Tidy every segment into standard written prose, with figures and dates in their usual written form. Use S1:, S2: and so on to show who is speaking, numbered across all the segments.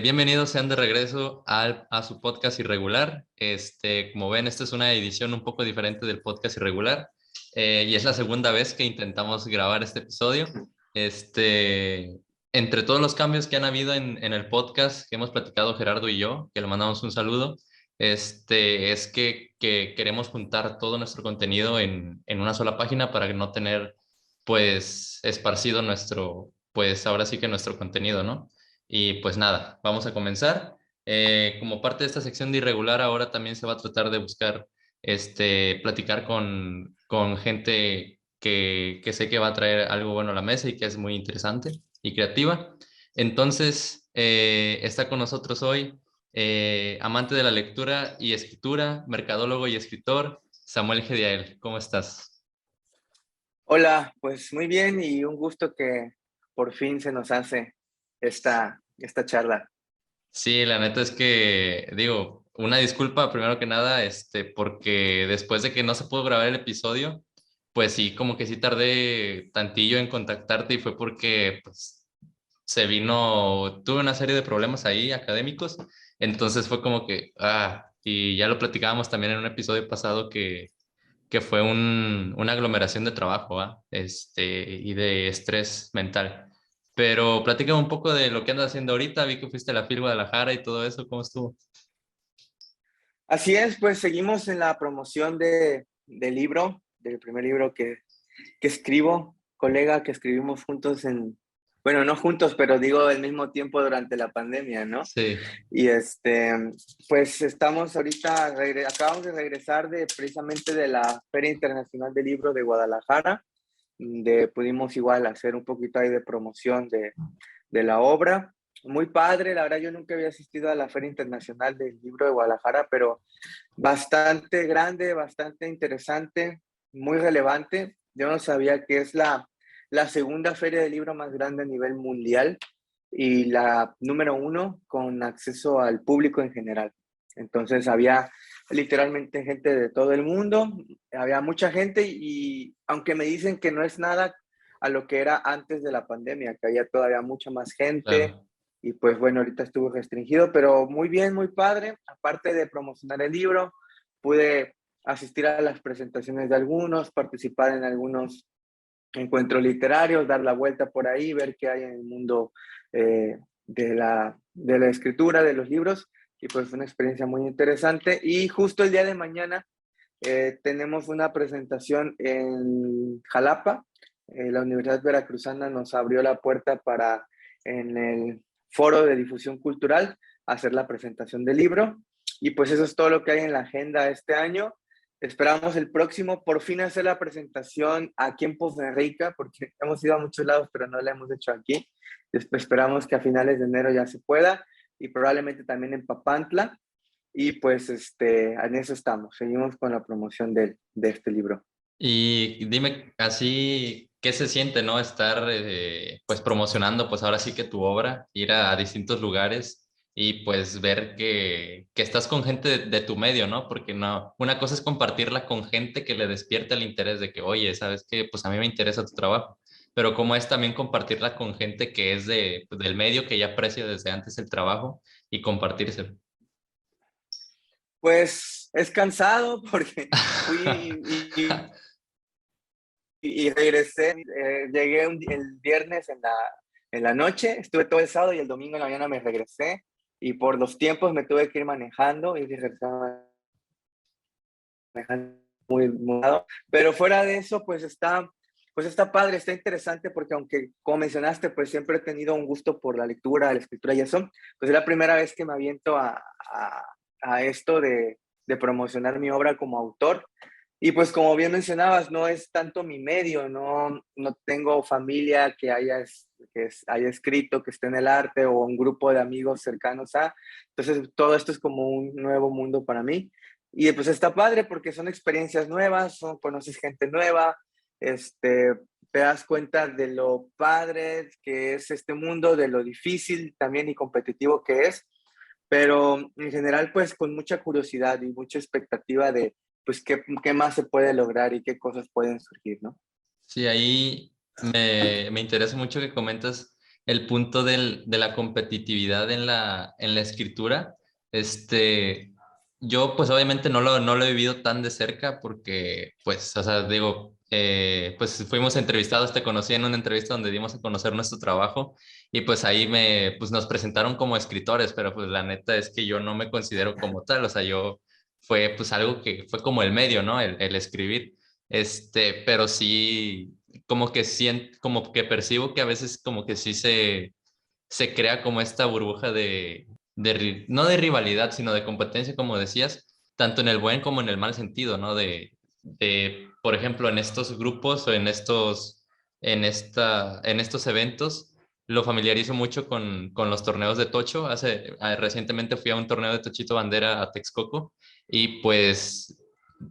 S1: Bienvenidos sean de regreso a su podcast irregular. Como ven, esta es una edición un poco diferente del podcast irregular y es la segunda vez que intentamos grabar este episodio. Entre todos los cambios que han habido en el podcast que hemos platicado Gerardo y yo, que le mandamos un saludo, es que queremos juntar todo nuestro contenido en una sola página para no tener, pues, esparcido pues ahora sí que nuestro contenido, ¿no? Y pues nada, vamos a comenzar. Como parte de esta sección de irregular, ahora también se va a tratar de buscar, platicar con gente que sé que va a traer algo bueno a la mesa y que es muy interesante y creativa. Entonces, está con nosotros hoy, amante de la lectura y escritura, mercadólogo y escritor, Samuel Gediael. ¿Cómo estás?
S2: Hola, pues muy bien y un gusto que por fin se nos hace esta charla.
S1: Sí, la neta es que, digo, una disculpa primero que nada, porque después de que no se pudo grabar el episodio, pues sí, como que sí tardé tantillo en contactarte y fue porque, pues, tuve una serie de problemas ahí académicos, entonces fue como que, y ya lo platicábamos también en un episodio pasado que fue una aglomeración de trabajo, y de estrés mental. Pero platícame un poco de lo que andas haciendo ahorita. Vi que fuiste a la FIL Guadalajara y todo eso. ¿Cómo estuvo?
S2: Así es, pues seguimos en la promoción del libro, del primer libro que escribo, colega, que escribimos juntos bueno, no juntos, pero digo al mismo tiempo durante la pandemia, ¿no?
S1: Sí.
S2: Y pues estamos ahorita, acabamos de regresar precisamente de la Feria Internacional del Libro de Guadalajara, donde pudimos igual hacer un poquito ahí de promoción de la obra. Muy padre, la verdad yo nunca había asistido a la Feria Internacional del Libro de Guadalajara, pero bastante grande, bastante interesante, muy relevante. Yo no sabía que es la segunda feria de libro más grande a nivel mundial y la número uno con acceso al público en general. Entonces había literalmente gente de todo el mundo, había mucha gente y aunque me dicen que no es nada a lo que era antes de la pandemia, que había todavía mucha más gente
S1: Claro.
S2: y pues bueno, ahorita estuvo restringido, pero muy bien, muy padre. Aparte de promocionar el libro, pude asistir a las presentaciones de algunos, participar en algunos encuentros literarios, dar la vuelta por ahí, ver qué hay en el mundo de la escritura, de los libros, y pues fue una experiencia muy interesante. Y justo el día de mañana tenemos una presentación en Jalapa. La Universidad Veracruzana nos abrió la puerta para en el foro de difusión cultural hacer la presentación del libro. Y pues eso es todo lo que hay en la agenda este año. Esperamos el próximo por fin hacer la presentación aquí en Poza Rica, porque hemos ido a muchos lados, pero no la hemos hecho aquí. Después esperamos que a finales de enero ya se pueda y probablemente también en Papantla. Y pues en eso estamos, seguimos con la promoción de este libro.
S1: Y dime así, ¿qué se siente, no? Estar, pues, promocionando, pues, ahora sí que tu obra, ir a distintos lugares y, pues, ver que estás con gente de tu medio, ¿no? Porque no, una cosa es compartirla con gente que le despierte el interés de que, oye, ¿sabes qué? Pues a mí me interesa tu trabajo. Pero como es también compartirla con gente que es pues, del medio, que ya aprecia desde antes el trabajo y compartírselo.
S2: Pues es cansado porque fui y regresé, llegué el viernes en la noche, estuve todo el sábado y el domingo en la mañana me regresé y por los tiempos me tuve que ir manejando y regresar manejando muy dado. Pero fuera de eso, pues está padre, está interesante porque aunque, como mencionaste, pues siempre he tenido un gusto por la lectura, la escritura y eso, pues es la primera vez que me aviento a esto de promocionar mi obra como autor. Y pues como bien mencionabas, no es tanto mi medio, no tengo familia que haya escrito, que esté en el arte o un grupo de amigos cercanos a. Entonces todo esto es como un nuevo mundo para mí. Y pues está padre porque son experiencias nuevas, conoces gente nueva, te das cuenta de lo padre que es este mundo, de lo difícil también y competitivo que es, pero en general pues con mucha curiosidad y mucha expectativa de pues qué más se puede lograr y qué cosas pueden surgir, ¿no?
S1: Sí, ahí me interesa mucho que comentas el punto de la competitividad en la escritura. Yo pues obviamente no lo he vivido tan de cerca porque pues, o sea, digo, pues fuimos entrevistados, te conocí en una entrevista donde dimos a conocer nuestro trabajo y pues ahí pues nos presentaron como escritores, pero pues la neta es que yo no me considero como tal, o sea, fue pues algo que fue como el medio, ¿no? El escribir. Pero sí, como que percibo que a veces como que sí se crea como esta burbuja no de rivalidad, sino de competencia, como decías, tanto en el buen como en el mal sentido, ¿no? Por ejemplo, en estos grupos o en estos eventos, lo familiarizo mucho con los torneos de tocho. Recientemente fui a un torneo de tochito bandera a Texcoco y pues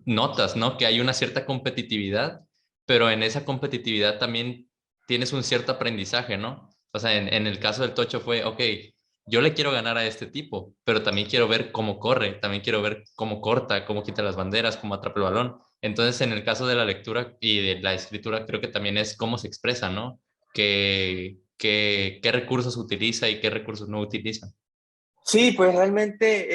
S1: notas, ¿no? Que hay una cierta competitividad, pero en esa competitividad también tienes un cierto aprendizaje, ¿no? O sea, en el caso del tocho fue, ok, yo le quiero ganar a este tipo, pero también quiero ver cómo corre, también quiero ver cómo corta, cómo quita las banderas, cómo atrapa el balón. Entonces, en el caso de la lectura y de la escritura, creo que también es cómo se expresa, ¿no? Qué recursos utiliza y qué recursos no utiliza.
S2: Sí, pues realmente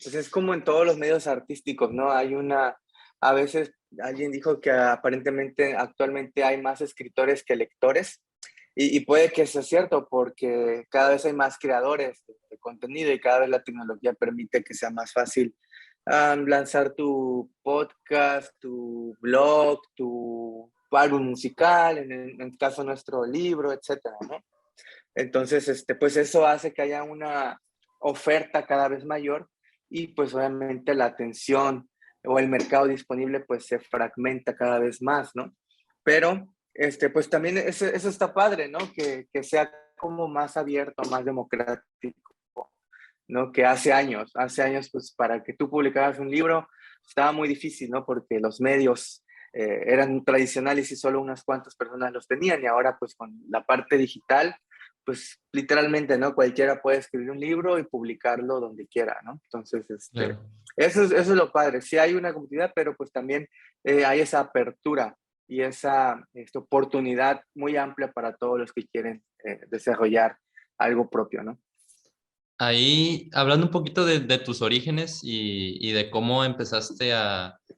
S2: pues es como en todos los medios artísticos, ¿no? A veces alguien dijo que aparentemente actualmente hay más escritores que lectores y puede que sea cierto porque cada vez hay más creadores de contenido y cada vez la tecnología permite que sea más fácil lanzar tu podcast, tu blog, tu álbum musical, en el caso nuestro libro, etcétera, ¿no? Entonces, pues eso hace que haya una oferta cada vez mayor y pues obviamente la atención o el mercado disponible pues se fragmenta cada vez más, ¿no? Pero, pues también eso está padre, ¿no? Que sea como más abierto, más democrático, ¿no? Que hace años pues para que tú publicaras un libro estaba muy difícil, ¿no? Porque los medios eran tradicionales y solo unas cuantas personas los tenían y ahora pues con la parte digital pues literalmente, ¿no? Cualquiera puede escribir un libro y publicarlo donde quiera, ¿no? Entonces,
S1: Claro.
S2: eso es lo padre. Sí hay una comunidad, pero pues también hay esa apertura y esa oportunidad muy amplia para todos los que quieren desarrollar algo propio, ¿no?
S1: Ahí, hablando un poquito de tus orígenes y de cómo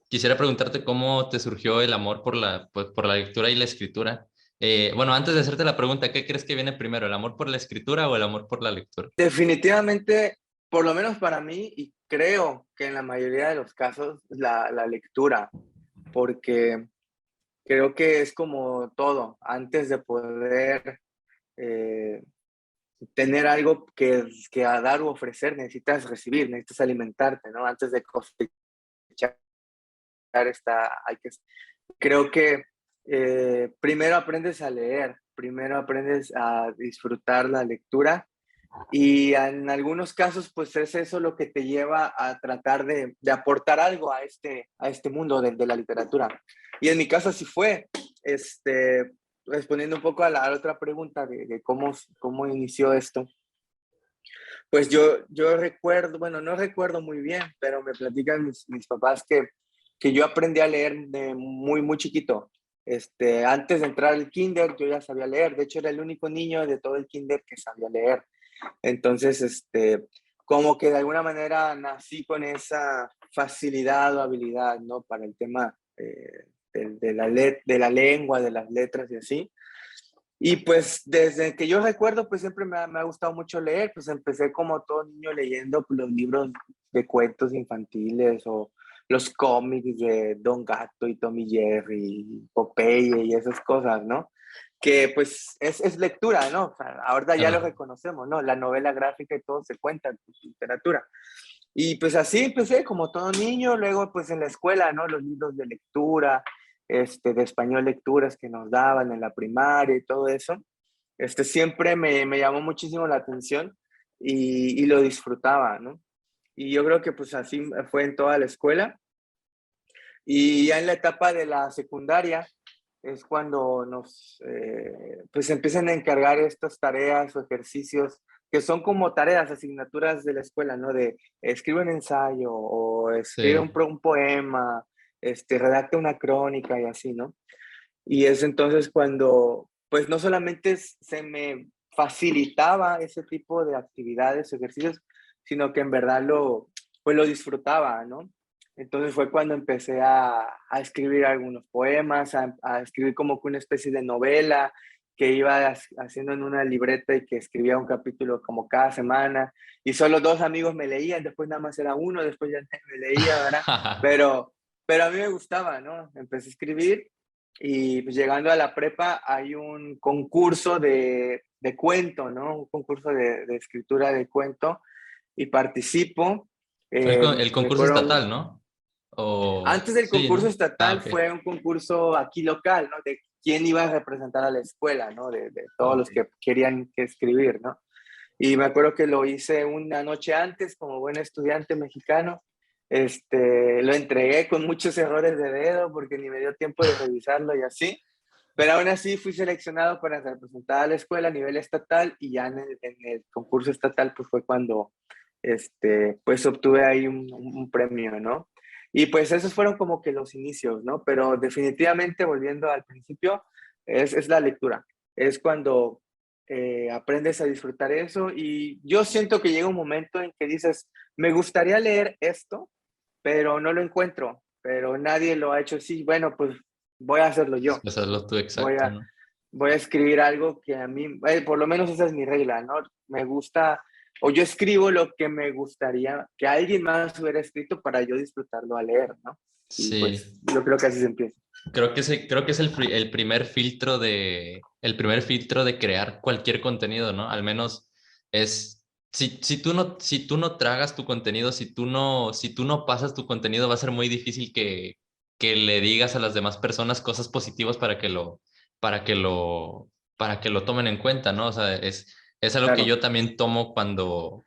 S1: quisiera preguntarte cómo te surgió el amor por la lectura y la escritura. Bueno, antes de hacerte la pregunta, ¿qué crees que viene primero, el amor por la escritura o el amor por la lectura?
S2: Definitivamente, por lo menos para mí, y creo que en la mayoría de los casos, la lectura, porque creo que es como todo, antes de poder eh, tener algo que a dar o ofrecer, necesitas recibir, necesitas alimentarte, ¿no? Antes de cosechar hay que... Creo que primero aprendes a leer, primero aprendes a disfrutar la lectura y en algunos casos, pues es eso lo que te lleva a tratar de aportar algo a este mundo de la literatura. Y en mi caso así fue, respondiendo un poco a la otra pregunta de cómo inició esto. Pues yo recuerdo, bueno, no recuerdo muy bien, pero me platican mis papás que yo aprendí a leer de muy chiquito. Antes de entrar al kinder, yo ya sabía leer. De hecho, era el único niño de todo el kinder que sabía leer. Entonces, como que de alguna manera nací con esa facilidad o habilidad, ¿no? Para el tema de la lengua, de las letras y así. Y pues desde que yo recuerdo, pues siempre me ha gustado mucho leer, pues empecé como todo niño leyendo pues, los libros de cuentos infantiles o los cómics de Don Gato y Tommy Jerry, Popeye y esas cosas, ¿no? Que pues es lectura, ¿no? O sea, ahorita ya lo
S1: Claro.
S2: reconocemos, ¿no? La novela gráfica y todo se cuenta en literatura. Y pues así empecé como todo niño, luego pues en la escuela, ¿no? Los libros de lectura, de español lecturas que nos daban en la primaria y todo eso, siempre me llamó muchísimo la atención y lo disfrutaba, ¿no? Y yo creo que pues así fue en toda la escuela. Y ya en la etapa de la secundaria es cuando nos pues empiezan a encargar estas tareas o ejercicios que son como tareas, asignaturas de la escuela, ¿no? De escribe un ensayo o escribe
S1: Sí.
S2: un poema, redacta una crónica y así, ¿no? Y es entonces cuando, pues no solamente se me facilitaba ese tipo de actividades, ejercicios, sino que en verdad pues lo disfrutaba, ¿no? Entonces fue cuando empecé a escribir algunos poemas, a escribir como que una especie de novela que iba haciendo en una libreta y que escribía un capítulo como cada semana. Y solo dos amigos me leían, después nada más era uno, después ya nadie me leía, ¿verdad? Pero, pero a mí me gustaba, ¿no? Empecé a escribir y pues llegando a la prepa hay un concurso de cuento, ¿no? Un concurso de escritura de cuento y participo.
S1: Fue el concurso
S2: Recuerdo,
S1: estatal, ¿no? O
S2: antes del
S1: sí,
S2: concurso
S1: ¿no? Ah,
S2: estatal
S1: ok.
S2: fue un concurso aquí local, ¿no? De quién iba a representar a la escuela, ¿no? De todos
S1: Ok.
S2: los que querían que escribir, ¿no? Y me acuerdo que lo hice una noche antes como buen estudiante mexicano. Lo entregué con muchos errores de dedo porque ni me dio tiempo de revisarlo y así. Pero aún así fui seleccionado para representar a la escuela a nivel estatal y ya en el concurso estatal pues fue cuando pues obtuve ahí un premio, ¿no? Y pues esos fueron como que los inicios, ¿no? Pero definitivamente volviendo al principio es la lectura. Es cuando aprendes a disfrutar eso y yo siento que llega un momento en que dices, me gustaría leer esto, pero no lo encuentro, pero nadie lo ha hecho así. Bueno, pues voy a hacerlo yo.
S1: Pues hazlo tú
S2: Voy
S1: exacto,
S2: a,
S1: ¿no?
S2: voy a escribir algo que a mí, por lo menos esa es mi regla, ¿no? Me gusta, o yo escribo lo que me gustaría que alguien más hubiera escrito para yo disfrutarlo al leer, ¿no? Y pues
S1: Sí.
S2: yo creo que así se empieza.
S1: Creo que es el el primer filtro de crear cualquier contenido, ¿no? Al menos es, si tú no tragas tu contenido, si tú no pasas tu contenido, va a ser muy difícil que le digas a las demás personas cosas positivas para que lo, para que lo tomen en cuenta, ¿no? O sea, es algo que
S2: Claro,
S1: yo también tomo cuando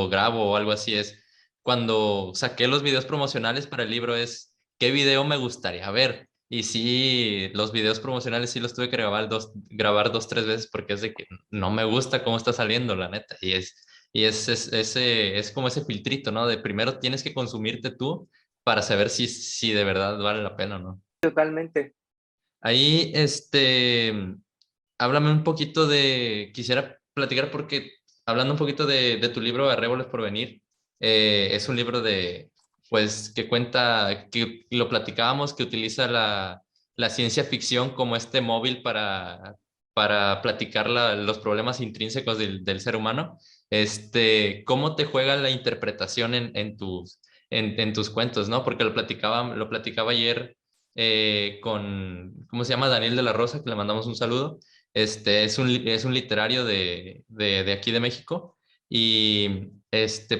S1: grabo o algo así, es cuando saqué los videos promocionales para el libro, es qué video me gustaría ver. Y sí, los videos promocionales sí los tuve que grabar dos, tres veces porque es de que no me gusta cómo está saliendo, la neta. Es como ese filtrito, ¿no? De primero tienes que consumirte tú para saber si de verdad vale la pena o no.
S2: totalmente.
S1: Ahí, háblame un poquito quisiera platicar porque, hablando un poquito de tu libro Arréboles por venir, es un libro pues, que cuenta, que lo platicábamos, que utiliza la ciencia ficción como este móvil para platicar los problemas intrínsecos del ser humano. ¿Cómo te juega la interpretación en tus cuentos, ¿no? Porque lo platicaba ayer ¿cómo se llama? Daniel de la Rosa, que le mandamos un saludo. Es un literario de aquí de México y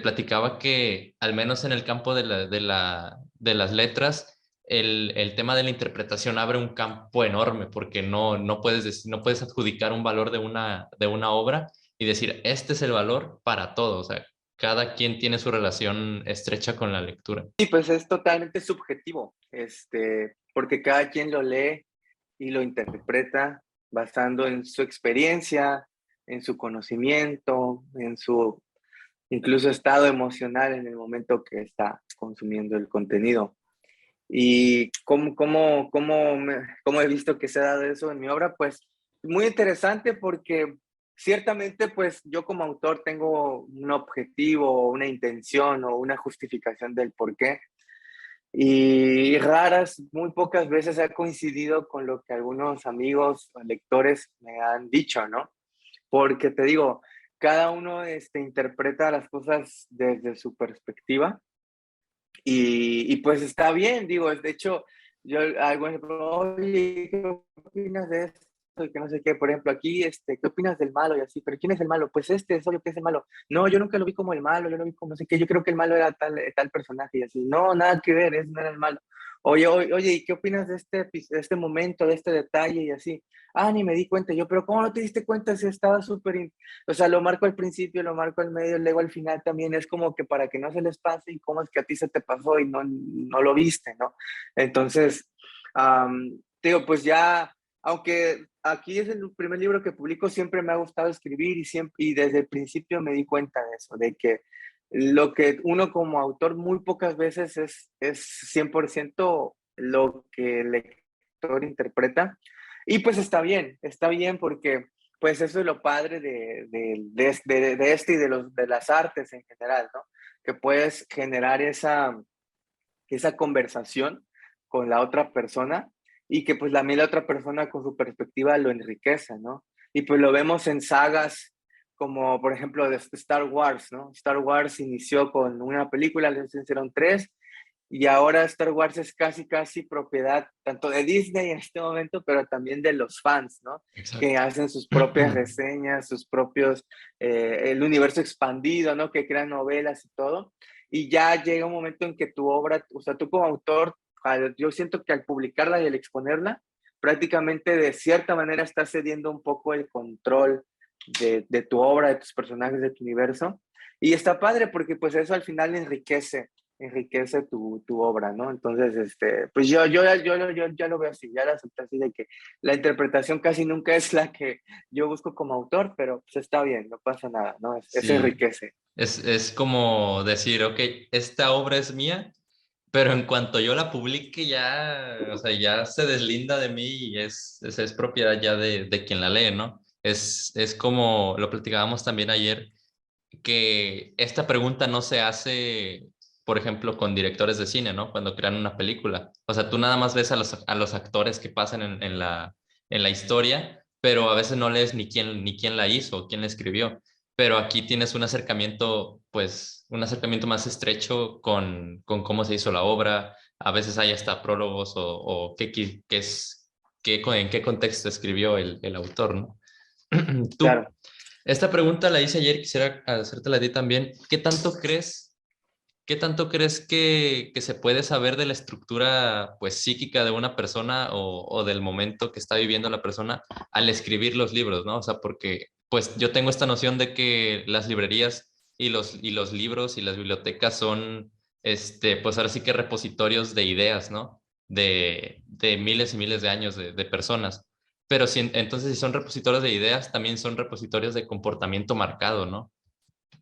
S1: platicaba que al menos en el campo de las letras, el tema de la interpretación abre un campo enorme porque no puedes adjudicar un valor de una obra y decir, este es el valor para todo. O sea, cada quien tiene su relación estrecha con la lectura.
S2: Sí, pues es totalmente subjetivo, porque cada quien lo lee y lo interpreta basando en su experiencia, en su conocimiento, en su incluso estado emocional en el momento que está consumiendo el contenido. ¿Y cómo he visto que se ha dado eso en mi obra? Pues muy interesante porque ciertamente pues yo como autor tengo un objetivo, una intención o una justificación del por qué. Y raras, muy pocas veces ha coincidido con lo que algunos amigos o lectores me han dicho, ¿no? Porque te digo, cada uno interpreta las cosas desde su perspectiva y pues está bien, digo, de hecho, yo algo, oye, ¿qué opinas de esto? Y que no sé qué, por ejemplo, aquí, ¿qué opinas del malo? Y así, pero ¿quién es el malo? Pues es obvio que es el malo. No, yo nunca lo vi como el malo, yo lo vi como no sé qué, yo creo que el malo era tal personaje y así. No, nada que ver, ese no era el malo. Oye, ¿y qué opinas de este momento, de este detalle y así? Ah, ni me di cuenta yo, pero ¿cómo no te diste cuenta si estaba súper, o sea, lo marco al principio, lo marco al medio, luego al final también es como que para que no se les pase y cómo es que a ti se te pasó y no lo viste, ¿no? Entonces, digo, pues ya aunque aquí es el primer libro que publico, siempre me ha gustado escribir y desde el principio me di cuenta de eso, de que lo que uno como autor muy pocas veces es 100% lo que el lector interpreta. Y pues está bien porque pues eso es lo padre de este y de las artes en general, ¿no? Que puedes generar esa conversación con la otra persona y que pues la otra persona con su perspectiva lo enriquece, ¿no? Y pues lo vemos en sagas como por ejemplo de Star Wars, ¿no? Star Wars inició con una película, les hicieron tres, y ahora Star Wars es casi propiedad tanto de Disney en este momento, pero también de los fans, ¿no? Que
S1: Exacto.
S2: hacen sus propias reseñas, sus propios, el universo expandido, ¿no? Que crean novelas y todo. Y ya llega un momento en que tu obra, o sea, tú como autor, yo siento que al publicarla y al exponerla, prácticamente de cierta manera estás cediendo un poco el control de tu obra, de tus personajes, de tu universo. Y está padre porque pues eso al final enriquece tu obra, ¿no? Entonces, pues yo ya lo veo así, ya lo acepté así de que la interpretación casi nunca es la que yo busco como autor, pero pues está bien, no pasa nada, ¿no? Eso
S1: Sí,
S2: enriquece.
S1: es como decir, ok, esta obra es mía, pero en cuanto yo la publique ya, o sea, ya se deslinda de mí y es propiedad ya de quien la lee, ¿no? Es como lo platicábamos también ayer, que esta pregunta no se hace, por ejemplo, con directores de cine, ¿no? Cuando crean una película. O sea, tú nada más ves a los actores que pasan en la historia, pero a veces no lees ni quién la hizo, quién la escribió. Pero aquí tienes un acercamiento, pues, un acercamiento más estrecho con cómo se hizo la obra. A veces hay hasta prólogos o qué es, en qué contexto escribió el autor, ¿no? Tú,
S2: Claro.
S1: esta pregunta la hice ayer, quisiera hacértela a ti también. Qué tanto crees que se puede saber de la estructura, pues, psíquica de una persona o del momento que está viviendo la persona al escribir los libros, ¿no? O sea, porque, pues, yo tengo esta noción de que las librerías y los libros y las bibliotecas son, pues, ahora sí que repositorios de ideas, ¿no? De miles y miles de años de personas. Pero entonces, si son repositorios de ideas, también son repositorios de comportamiento marcado, ¿no?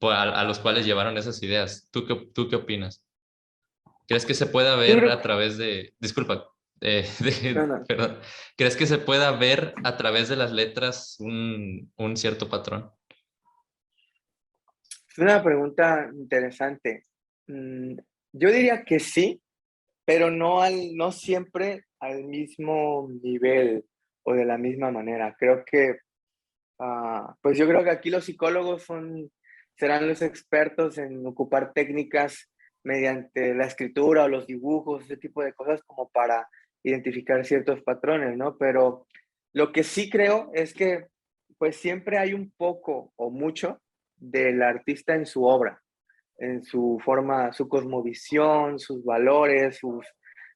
S1: A los cuales llevaron esas ideas. Tú qué opinas? ¿Crees que se pueda
S2: Yo
S1: ver
S2: creo
S1: a
S2: que,
S1: través disculpa,
S2: no, no,
S1: perdón, ¿crees que se pueda ver a través de las letras un cierto patrón?
S2: es una pregunta interesante. Mm, yo diría que sí, pero no siempre al mismo nivel o de la misma manera. Creo que pues yo creo que aquí los psicólogos serán los expertos en ocupar técnicas mediante la escritura o los dibujos, ese tipo de cosas como para identificar ciertos patrones, ¿no? Pero lo que sí creo es que pues siempre hay un poco o mucho del artista en su obra, en su forma, su cosmovisión, sus valores, sus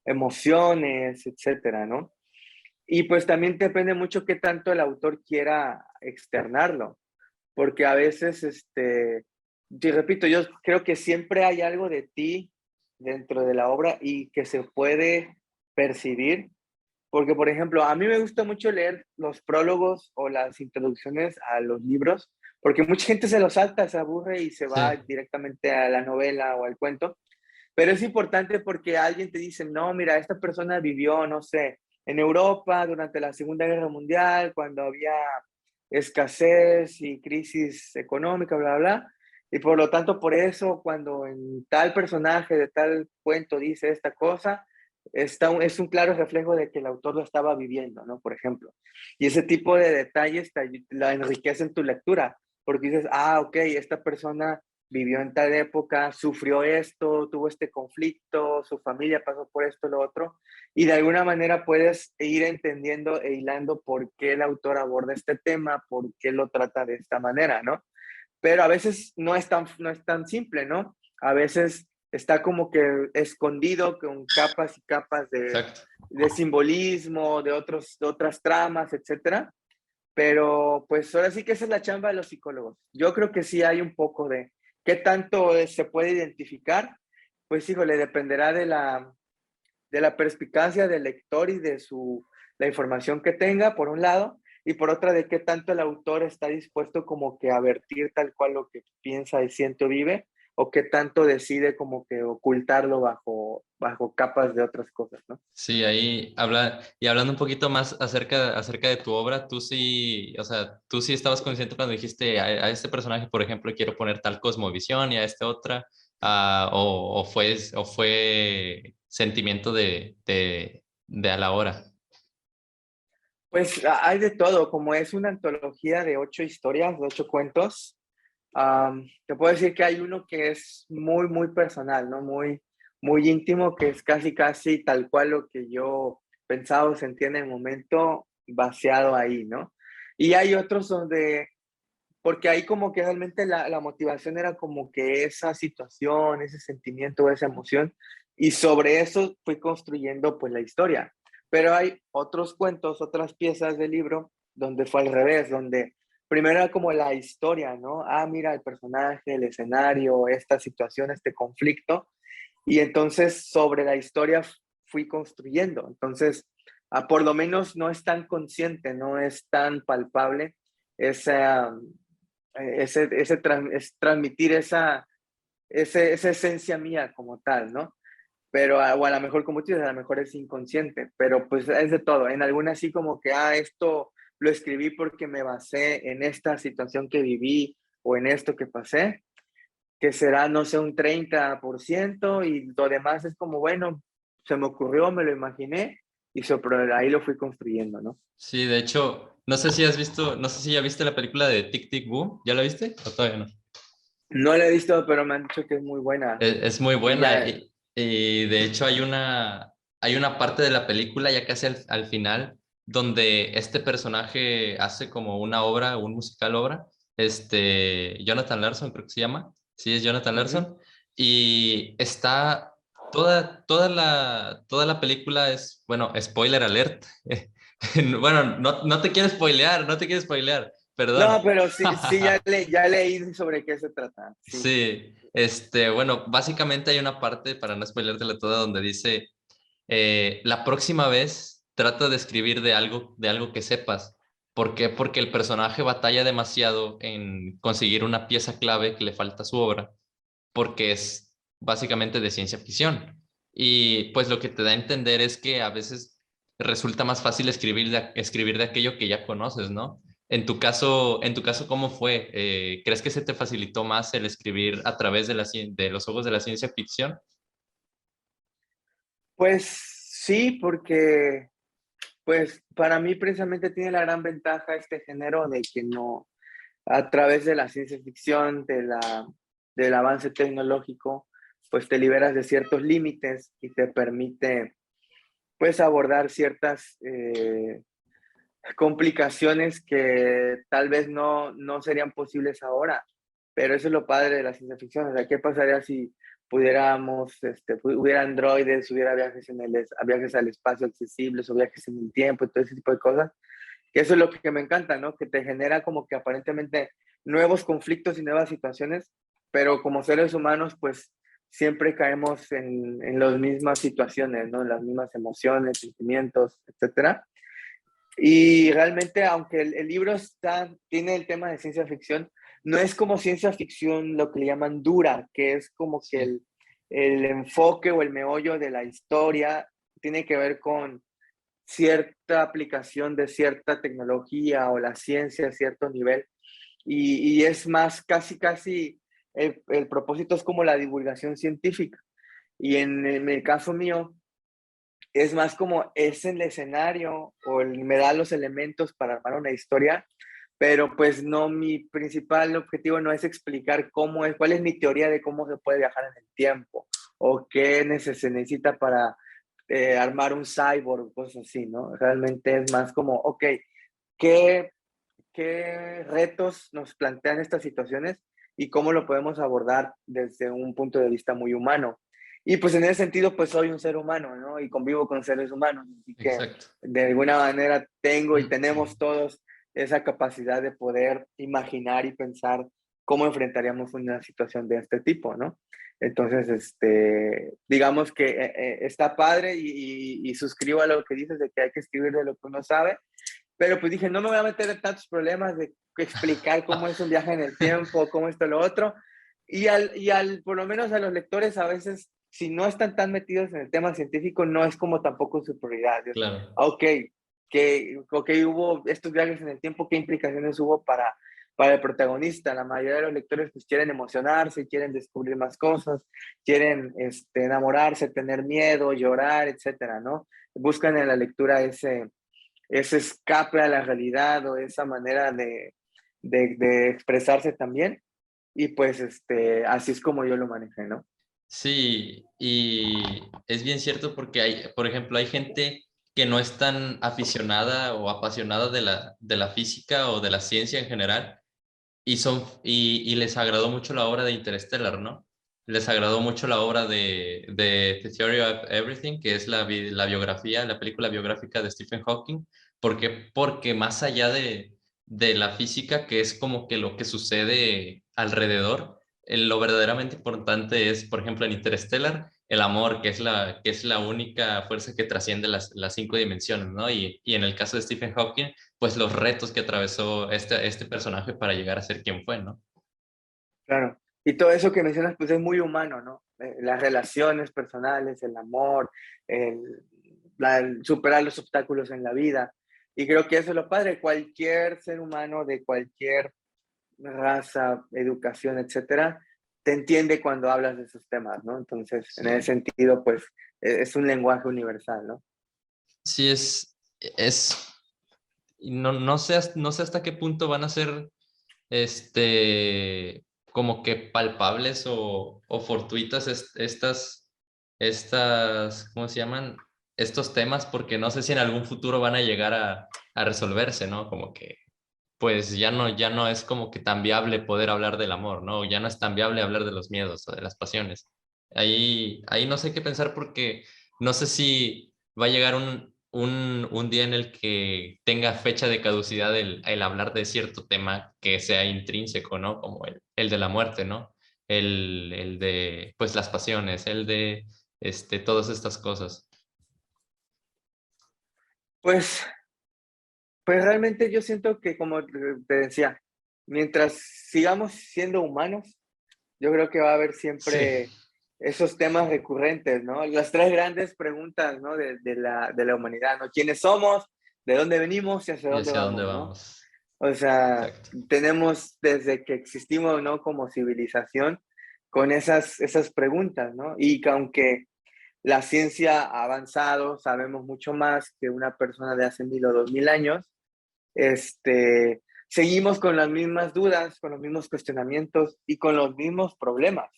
S2: emociones, etcétera, ¿no? Y pues también depende mucho qué tanto el autor quiera externarlo, porque a veces, te repito, yo creo que siempre hay algo de ti dentro de la obra y que se puede percibir, porque por ejemplo, a mí me gusta mucho leer los prólogos o las introducciones a los libros, porque mucha gente se los salta, se aburre y se va
S1: Sí,
S2: directamente a la novela o al cuento, pero es importante porque alguien te dice, no, mira, esta persona vivió, no sé, en Europa durante la Segunda Guerra Mundial, cuando había escasez y crisis económica, bla, bla, bla. Y por lo tanto, por eso, cuando en tal personaje de tal cuento dice esta cosa, es un claro reflejo de que el autor lo estaba viviendo, ¿no? Por ejemplo. Y ese tipo de detalles la enriquecen tu lectura, porque dices, ok, esta persona vivió en tal época, sufrió esto, tuvo este conflicto, su familia pasó por esto, lo otro, y de alguna manera puedes ir entendiendo e hilando por qué el autor aborda este tema, por qué lo trata de esta manera, ¿no? Pero a veces no es tan simple, ¿no? A veces está como que escondido con capas y capas
S1: exacto.
S2: de simbolismo, de otras tramas, etcétera. Pero pues ahora sí que esa es la chamba de los psicólogos. Yo creo que sí hay un poco de qué tanto se puede identificar, pues híjole, dependerá de la perspicacia del lector y la información que tenga, por un lado, y por otra, de qué tanto el autor está dispuesto como que a vertir tal cual lo que piensa y siente o vive, o qué tanto decide como que ocultarlo bajo capas de otras cosas, ¿no?
S1: Sí, ahí habla, y hablando un poquito más acerca de tu obra, tú sí, o sea, tú sí estabas consciente cuando dijiste a este personaje, por ejemplo, quiero poner tal cosmovisión y a este otra, o fue sentimiento de a la hora.
S2: Pues hay de todo, como es una antología de 8 historias, de 8 cuentos. Te puedo decir que hay uno que es muy, muy personal, ¿no? Muy, muy íntimo, que es casi, casi tal cual lo que yo pensaba o sentía en el momento, vaciado ahí, ¿no? Y hay otros donde, porque ahí como que realmente la motivación era como que esa situación, ese sentimiento, esa emoción, y sobre eso fui construyendo pues la historia. Pero hay otros cuentos, otras piezas del libro donde fue al revés, donde primero era como la historia, ¿no? Ah, mira el personaje, el escenario, esta situación, este conflicto, y entonces sobre la historia fui construyendo. Entonces, por lo menos no es tan consciente, no es tan palpable esa, es transmitir esa esencia mía como tal, ¿no? Pero, o a lo mejor, como tú dices, a lo mejor es inconsciente, pero pues es de todo. En alguna así como que, esto lo escribí porque me basé en esta situación que viví o en esto que pasé, que será, no sé, un 30% y lo demás es como, bueno, se me ocurrió, me lo imaginé y sobre ahí lo fui construyendo, ¿no?
S1: Sí, de hecho, no sé si ya viste la película de Tic Tic Boom, ¿ya la viste? ¿O todavía no?
S2: No la he visto, pero me han dicho que es muy buena.
S1: Es muy
S2: Y
S1: buena
S2: ya,
S1: y de hecho hay una parte de la película ya casi al final donde este personaje hace como una obra, un musical obra, Jonathan Larson creo que se llama, sí es Jonathan
S2: ujú.
S1: Larson, y está toda la película es, bueno, spoiler alert, bueno, no te quiero spoilear, no te quiero spoilear, perdón.
S2: No, pero sí, sí, ya leí sobre qué se trata, sí.
S1: Sí, bueno, básicamente hay una parte, para no spoilértela toda, donde dice, la próxima vez trata de escribir de algo que sepas. ¿Por qué? Porque el personaje batalla demasiado en conseguir una pieza clave que le falta a su obra, porque es básicamente de ciencia ficción. Y pues lo que te da a entender es que a veces resulta más fácil escribir de aquello que ya conoces, ¿no? En tu caso, ¿cómo fue? ¿Crees que se te facilitó más el escribir a través de los ojos de la ciencia ficción?
S2: Pues sí, porque pues para mí precisamente tiene la gran ventaja este género de que no, a través de la ciencia ficción, del avance tecnológico, pues te liberas de ciertos límites y te permite pues abordar ciertas complicaciones que tal vez no serían posibles ahora. Pero eso es lo padre de la ciencia ficción. O sea, ¿qué pasaría si pudiéramos, hubiera androides, hubiera viajes al espacio accesibles o viajes en el tiempo y todo ese tipo de cosas? Que eso es lo que me encanta, ¿no? Que te genera como que aparentemente nuevos conflictos y nuevas situaciones, pero como seres humanos, pues siempre caemos en las mismas situaciones, ¿no? En las mismas emociones, sentimientos, etcétera. Y realmente, aunque el libro tiene el tema de ciencia ficción, no es como ciencia ficción lo que le llaman dura, que es como que
S1: Sí.
S2: el enfoque o el meollo de la historia tiene que ver con cierta aplicación de cierta tecnología o la ciencia a cierto nivel. Y es más, casi, casi, el propósito es como la divulgación científica. Y en el caso mío, es más como es el escenario o me da los elementos para armar una historia, pero pues no, mi principal objetivo no es explicar cuál es mi teoría de cómo se puede viajar en el tiempo o qué se necesita para armar un cyborg o cosas así, ¿no? Realmente es más como, ok, ¿qué, qué retos nos plantean estas situaciones y cómo lo podemos abordar desde un punto de vista muy humano? Y pues en ese sentido, pues soy un ser humano, ¿no? Y convivo con seres humanos, así que
S1: Exacto.
S2: de alguna manera tengo y
S1: Mm.
S2: tenemos todos esa capacidad de poder imaginar y pensar cómo enfrentaríamos una situación de este tipo, ¿no? Entonces, digamos que está padre y suscribo a lo que dices de que hay que escribir de lo que uno sabe, pero pues dije, no me voy a meter en tantos problemas de explicar cómo es un viaje en el tiempo, cómo esto, lo otro. Por lo menos a los lectores a veces, si no están tan metidos en el tema científico, no es como tampoco su prioridad.
S1: Claro.
S2: Ok, hubo estos viajes en el tiempo, ¿qué implicaciones hubo para el protagonista? La mayoría de los lectores pues quieren emocionarse, quieren descubrir más cosas, quieren enamorarse, tener miedo, llorar, etcétera, ¿no? Buscan en la lectura ese escape a la realidad o esa manera de expresarse también. Y pues así es como yo lo manejé, ¿no?
S1: Sí, y es bien cierto porque hay, por ejemplo, hay gente que no es tan aficionada o apasionada de la física o de la ciencia en general y les agradó mucho la obra de Interstellar, ¿no? Les agradó mucho la obra de The Theory of Everything, que es la biografía, la película biográfica de Stephen Hawking. ¿Por qué? Porque más allá de la física, que es como que lo que sucede alrededor, lo verdaderamente importante es, por ejemplo, en Interstellar, el amor, que es la única fuerza que trasciende las cinco dimensiones, ¿no? Y en el caso de Stephen Hawking, pues los retos que atravesó este personaje para llegar a ser quien fue, ¿no?
S2: Claro. Y todo eso que mencionas, pues es muy humano, ¿no? Las relaciones personales, el amor, el, el superar los obstáculos en la vida. Y creo que eso es lo padre. Cualquier ser humano de cualquier raza, educación, etcétera, te entiende cuando hablas de esos temas, ¿no? Entonces, en ese
S1: Sí,
S2: sentido, pues es un lenguaje universal, ¿no?
S1: sí y no sé hasta qué punto van a ser, como que palpables o fortuitas ¿cómo se llaman? Estos temas, porque no sé si en algún futuro van a llegar a resolverse, ¿no? Como que pues ya no es como que tan viable poder hablar del amor, ¿no? Ya no es tan viable hablar de los miedos o de las pasiones. Ahí no sé qué pensar porque no sé si va a llegar un día en el que tenga fecha de caducidad el hablar de cierto tema que sea intrínseco, ¿no? Como el de la muerte, ¿no? El de, pues, las pasiones, el de, todas estas cosas.
S2: Pues, pues realmente yo siento que, como te decía, mientras sigamos siendo humanos, yo creo que va a haber
S1: Sí.
S2: siempre esos temas recurrentes, ¿no? Las tres grandes preguntas, ¿no? De la humanidad, ¿no? ¿Quiénes somos? ¿De dónde venimos? ¿Y hacia
S1: ¿Y
S2: dónde
S1: hacia dónde
S2: vamos, ¿no?
S1: vamos?
S2: O sea,
S1: Exacto.
S2: tenemos desde que existimos, ¿no? Como civilización, con esas preguntas, ¿no? Y que aunque la ciencia ha avanzado, sabemos mucho más que una persona de hace 1000 o 2000 años, seguimos con las mismas dudas, con los mismos cuestionamientos y con los mismos problemas,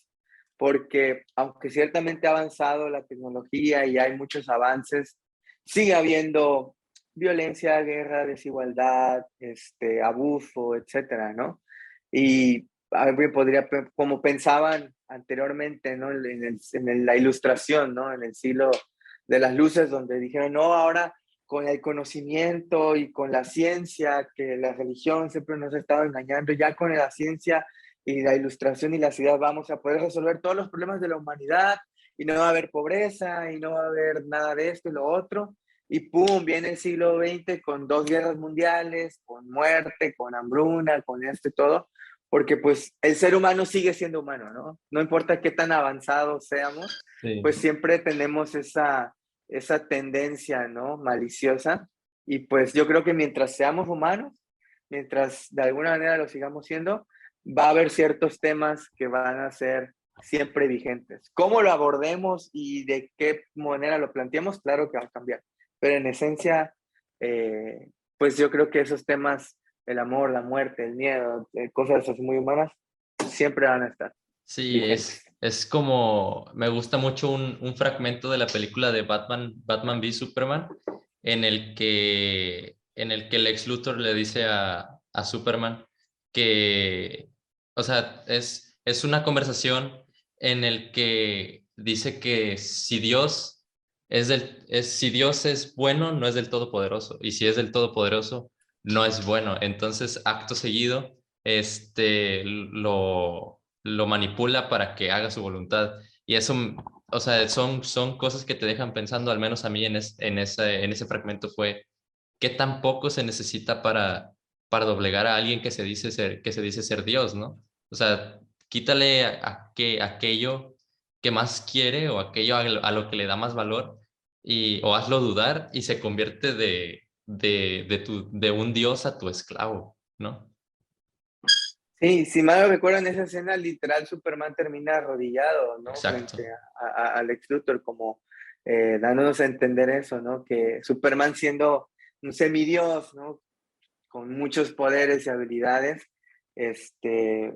S2: porque aunque ciertamente ha avanzado la tecnología y hay muchos avances, sigue habiendo violencia, guerra, desigualdad, abuso, etcétera, ¿no? Y alguien podría, como pensaban anteriormente, ¿no? La ilustración, ¿no? En el siglo de las luces, donde dijeron, no, ahora con el conocimiento y con la ciencia, que la religión siempre nos ha estado engañando, ya con la ciencia y la ilustración y la ciudad vamos a poder resolver todos los problemas de la humanidad y no va a haber pobreza y no va a haber nada de esto y lo otro. Y pum, viene el siglo XX con dos guerras mundiales, con muerte, con hambruna, con esto y todo, porque pues el ser humano sigue siendo humano, ¿no? No importa qué tan avanzados seamos,
S1: Sí.
S2: pues siempre tenemos esa tendencia, ¿no? Maliciosa. Y pues yo creo que mientras seamos humanos, mientras de alguna manera lo sigamos siendo, va a haber ciertos temas que van a ser siempre vigentes. Cómo lo abordemos y de qué manera lo planteemos, claro que va a cambiar. Pero en esencia, pues yo creo que esos temas, el amor, la muerte, el miedo, cosas así muy humanas, siempre van a estar
S1: Sí,
S2: vigentes.
S1: es como, me gusta mucho un fragmento de la película de Batman v Superman, en el que Lex Luthor le dice a Superman que, o sea, es una conversación en el que dice que si Dios es bueno, no es del todopoderoso, y si es del todopoderoso, no es bueno. Entonces, acto seguido lo manipula para que haga su voluntad. Y eso, o sea, son cosas que te dejan pensando, al menos a mí en ese fragmento fue, ¿qué tan poco se necesita para doblegar a alguien que se dice ser Dios, ¿no? O sea, quítale aquello que más quiere o aquello a lo que le da más valor o hazlo dudar y se convierte de un Dios a tu esclavo, ¿no?
S2: Sí, si mal no recuerdo, en esa escena literal Superman termina arrodillado, ¿no? Frente
S1: Exacto.
S2: a Lex Luthor, como dándonos a entender eso, ¿no? Que Superman siendo un semidios, ¿no? Con muchos poderes y habilidades, este,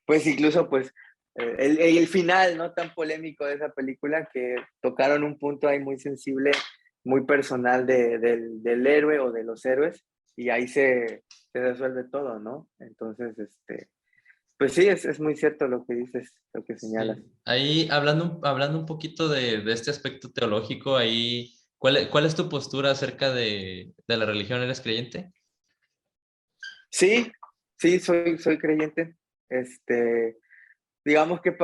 S2: pues incluso pues el final no tan polémico de esa película, que tocaron un punto ahí muy sensible, muy personal del héroe o de los héroes, y ahí se resuelve todo, ¿no? Entonces, pues sí, es muy cierto lo que dices, lo que señalas.
S1: Sí. Ahí, hablando un poquito de este aspecto teológico, ahí, ¿cuál es tu postura acerca de la religión? ¿Eres creyente?
S2: Sí, sí, soy creyente. Digamos que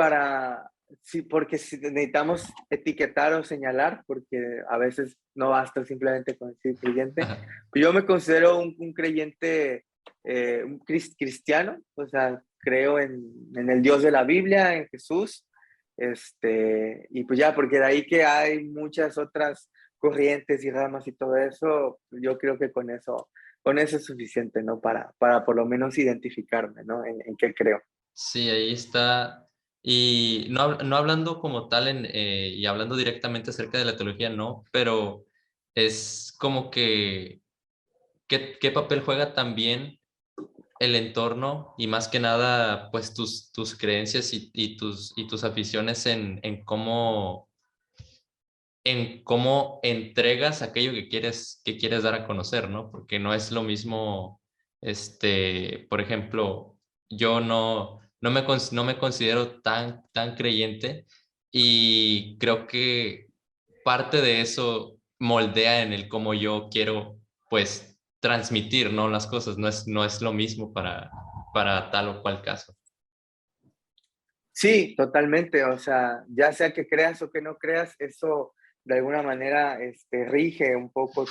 S2: sí, porque si necesitamos etiquetar o señalar, porque a veces no basta simplemente con decir creyente.
S1: Ajá.
S2: Yo me considero un creyente, un cristiano, o sea, creo en el Dios de la Biblia, en Jesús, y pues ya, porque de ahí que hay muchas otras corrientes y ramas y todo eso, yo creo que con eso es suficiente, ¿no? Para por lo menos identificarme, ¿no? En qué creo.
S1: Sí, ahí está. Y no hablando como tal y hablando directamente acerca de la teología, no, pero es como que, ¿qué papel juega también el entorno y más que nada, pues tus creencias y tus aficiones en cómo entregas aquello que quieres dar a conocer, ¿no? Porque no es lo mismo, por ejemplo, yo no me considero tan creyente y creo que parte de eso moldea en el cómo yo quiero, pues, transmitir, ¿no? Las cosas, no es lo mismo para tal o cual caso.
S2: Sí, totalmente. O sea, ya sea que creas o que no creas, eso de alguna manera rige un poco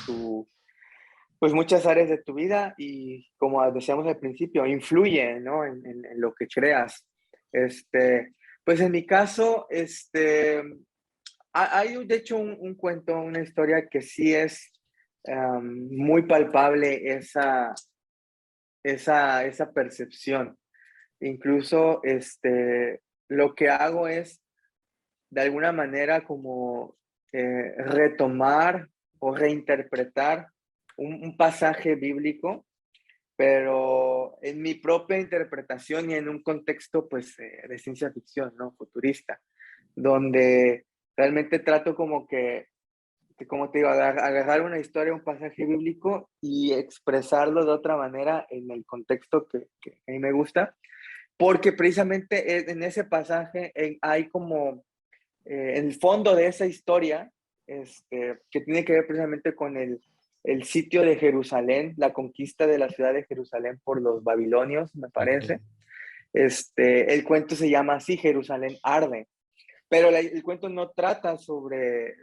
S2: pues muchas áreas de tu vida y como decíamos al principio, influye, ¿no? En lo que creas. Pues en mi caso, hay de hecho un cuento, una historia que sí es muy palpable esa percepción. Incluso, lo que hago es de alguna manera como retomar o reinterpretar un pasaje bíblico, pero en mi propia interpretación y en un contexto pues de ciencia ficción, ¿no? Futurista, donde realmente trato como como te digo, agarrar una historia, un pasaje bíblico y expresarlo de otra manera en el contexto que a mí me gusta, porque precisamente en ese pasaje hay como el fondo de esa historia, que tiene que ver precisamente con el sitio de Jerusalén, la conquista de la ciudad de Jerusalén por los babilonios, me
S1: Ok.
S2: parece. El cuento se llama así, Jerusalén arde, pero el cuento no trata sobre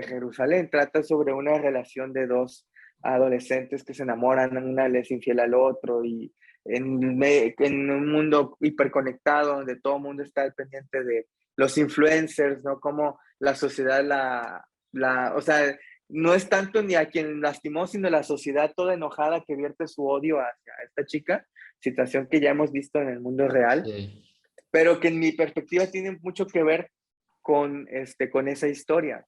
S2: Jerusalén, trata sobre una relación de dos adolescentes que se enamoran, una le es infiel al otro y en un mundo hiperconectado donde todo el mundo está al pendiente de los influencers, ¿no? Como la sociedad o sea, no es tanto ni a quien lastimó, sino la sociedad toda enojada que vierte su odio hacia esta chica, situación que ya hemos visto en el mundo real,
S1: Sí.
S2: pero que en mi perspectiva tiene mucho que ver con esa historia.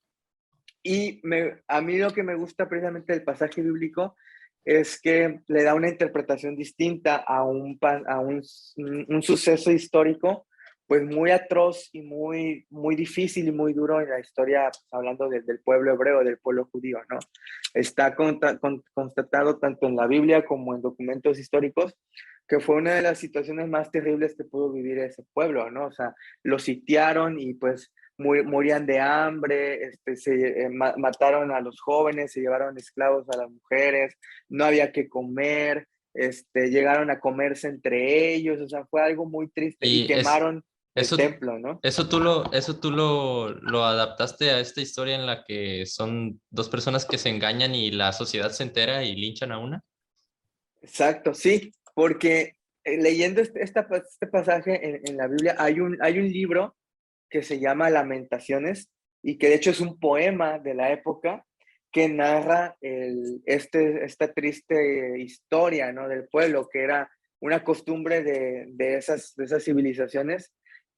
S2: Y a mí lo que me gusta precisamente del pasaje bíblico es que le da una interpretación distinta a un suceso histórico, pues muy atroz y muy difícil y muy duro en la historia, pues, hablando del pueblo hebreo, del pueblo judío, ¿no? Está constatado tanto en la Biblia como en documentos históricos que fue una de las situaciones más terribles que pudo vivir ese pueblo, ¿no? O sea, lo sitiaron y pues morían de hambre, mataron a los jóvenes, se llevaron esclavos a las mujeres, no había que comer, llegaron a comerse entre ellos, o sea, fue algo muy triste y
S1: Y
S2: quemaron el
S1: eso,
S2: templo, ¿no?
S1: eso tú lo adaptaste a esta historia en la que son dos personas que se engañan y la sociedad se entera y linchan a una.
S2: Exacto, sí, porque leyendo este pasaje en la Biblia, hay un libro que se llama Lamentaciones y que de hecho es un poema de la época que narra esta triste historia, ¿no? Del pueblo, que era una costumbre de esas civilizaciones,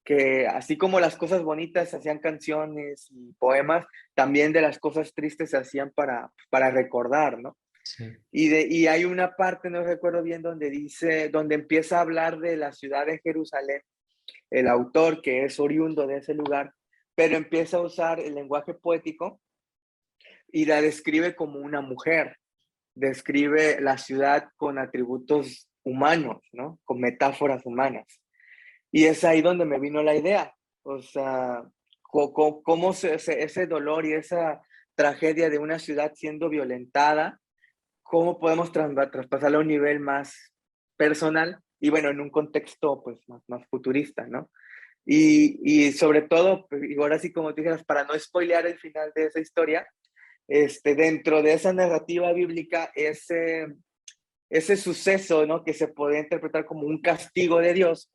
S2: que así como las cosas bonitas se hacían canciones y poemas, también de las cosas tristes se hacían para recordar, ¿no?
S1: Sí.
S2: Y hay una parte, no recuerdo bien, donde empieza a hablar de la ciudad de Jerusalén, el autor que es oriundo de ese lugar, pero empieza a usar el lenguaje poético y la describe como una mujer, describe la ciudad con atributos humanos, ¿no? Con metáforas humanas. Y es ahí donde me vino la idea, o sea, cómo ese dolor y esa tragedia de una ciudad siendo violentada, cómo podemos traspasarlo a un nivel más personal y bueno, en un contexto pues más futurista, ¿no? Y sobre todo, y ahora sí como tú dijeras, para no spoilear el final de esa historia, dentro de esa narrativa bíblica, ese suceso, ¿no? Que se podría interpretar como un castigo de Dios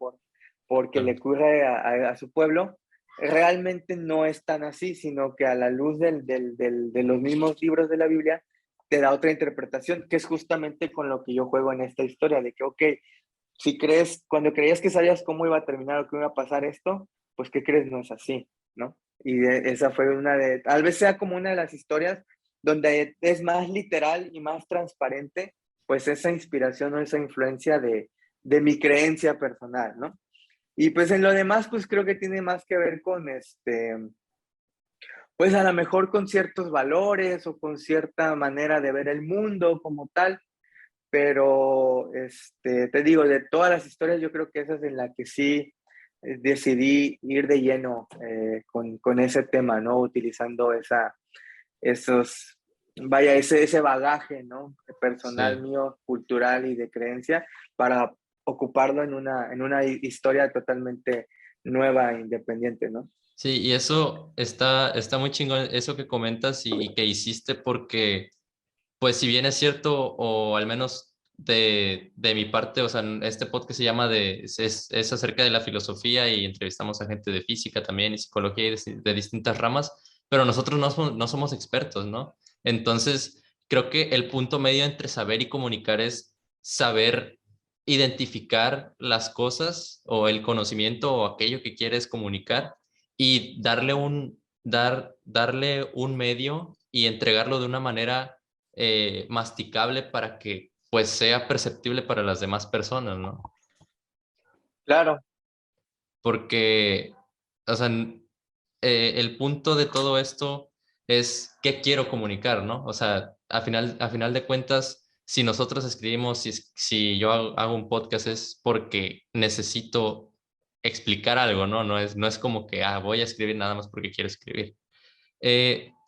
S2: porque le
S1: Claro.
S2: ocurre a su pueblo, realmente no es tan así, sino que a la luz de los mismos libros de la Biblia, te da otra interpretación, que es justamente con lo que yo juego en esta historia, de que, ok, si crees, cuando creías que sabías cómo iba a terminar o cómo iba a pasar esto, pues ¿qué crees? No es así, ¿no? Esa fue tal vez sea como una de las historias donde es más literal y más transparente, pues esa inspiración o esa influencia de mi creencia personal, ¿no? Y pues en lo demás, pues creo que tiene más que ver con pues a lo mejor con ciertos valores o con cierta manera de ver el mundo como tal, pero te digo, de todas las historias, yo creo que esa es en la que sí decidí ir de lleno con ese tema, ¿no? Utilizando esos, vaya, ese bagaje, ¿no? Personal
S1: Sí.
S2: mío, cultural y de creencia, para ocuparlo en una historia totalmente nueva e independiente, ¿no?
S1: Sí, y eso está muy chingón, eso que comentas y que hiciste, porque, pues, si bien es cierto, o al menos de mi parte, o sea, este podcast se llama es acerca de la filosofía y entrevistamos a gente de física también y psicología y de distintas ramas, pero nosotros no somos expertos, ¿no? Entonces, creo que el punto medio entre saber y comunicar es saber identificar las cosas o el conocimiento o aquello que quieres comunicar y darle un medio y entregarlo de una manera masticable para que pues sea perceptible para las demás personas, ¿no?
S2: Claro,
S1: Porque, o sea, el punto de todo esto es qué quiero comunicar, ¿no? O sea, a final de cuentas, si nosotros escribimos, si yo hago un podcast es porque necesito explicar algo, ¿no? No es como que, voy a escribir nada más porque quiero escribir.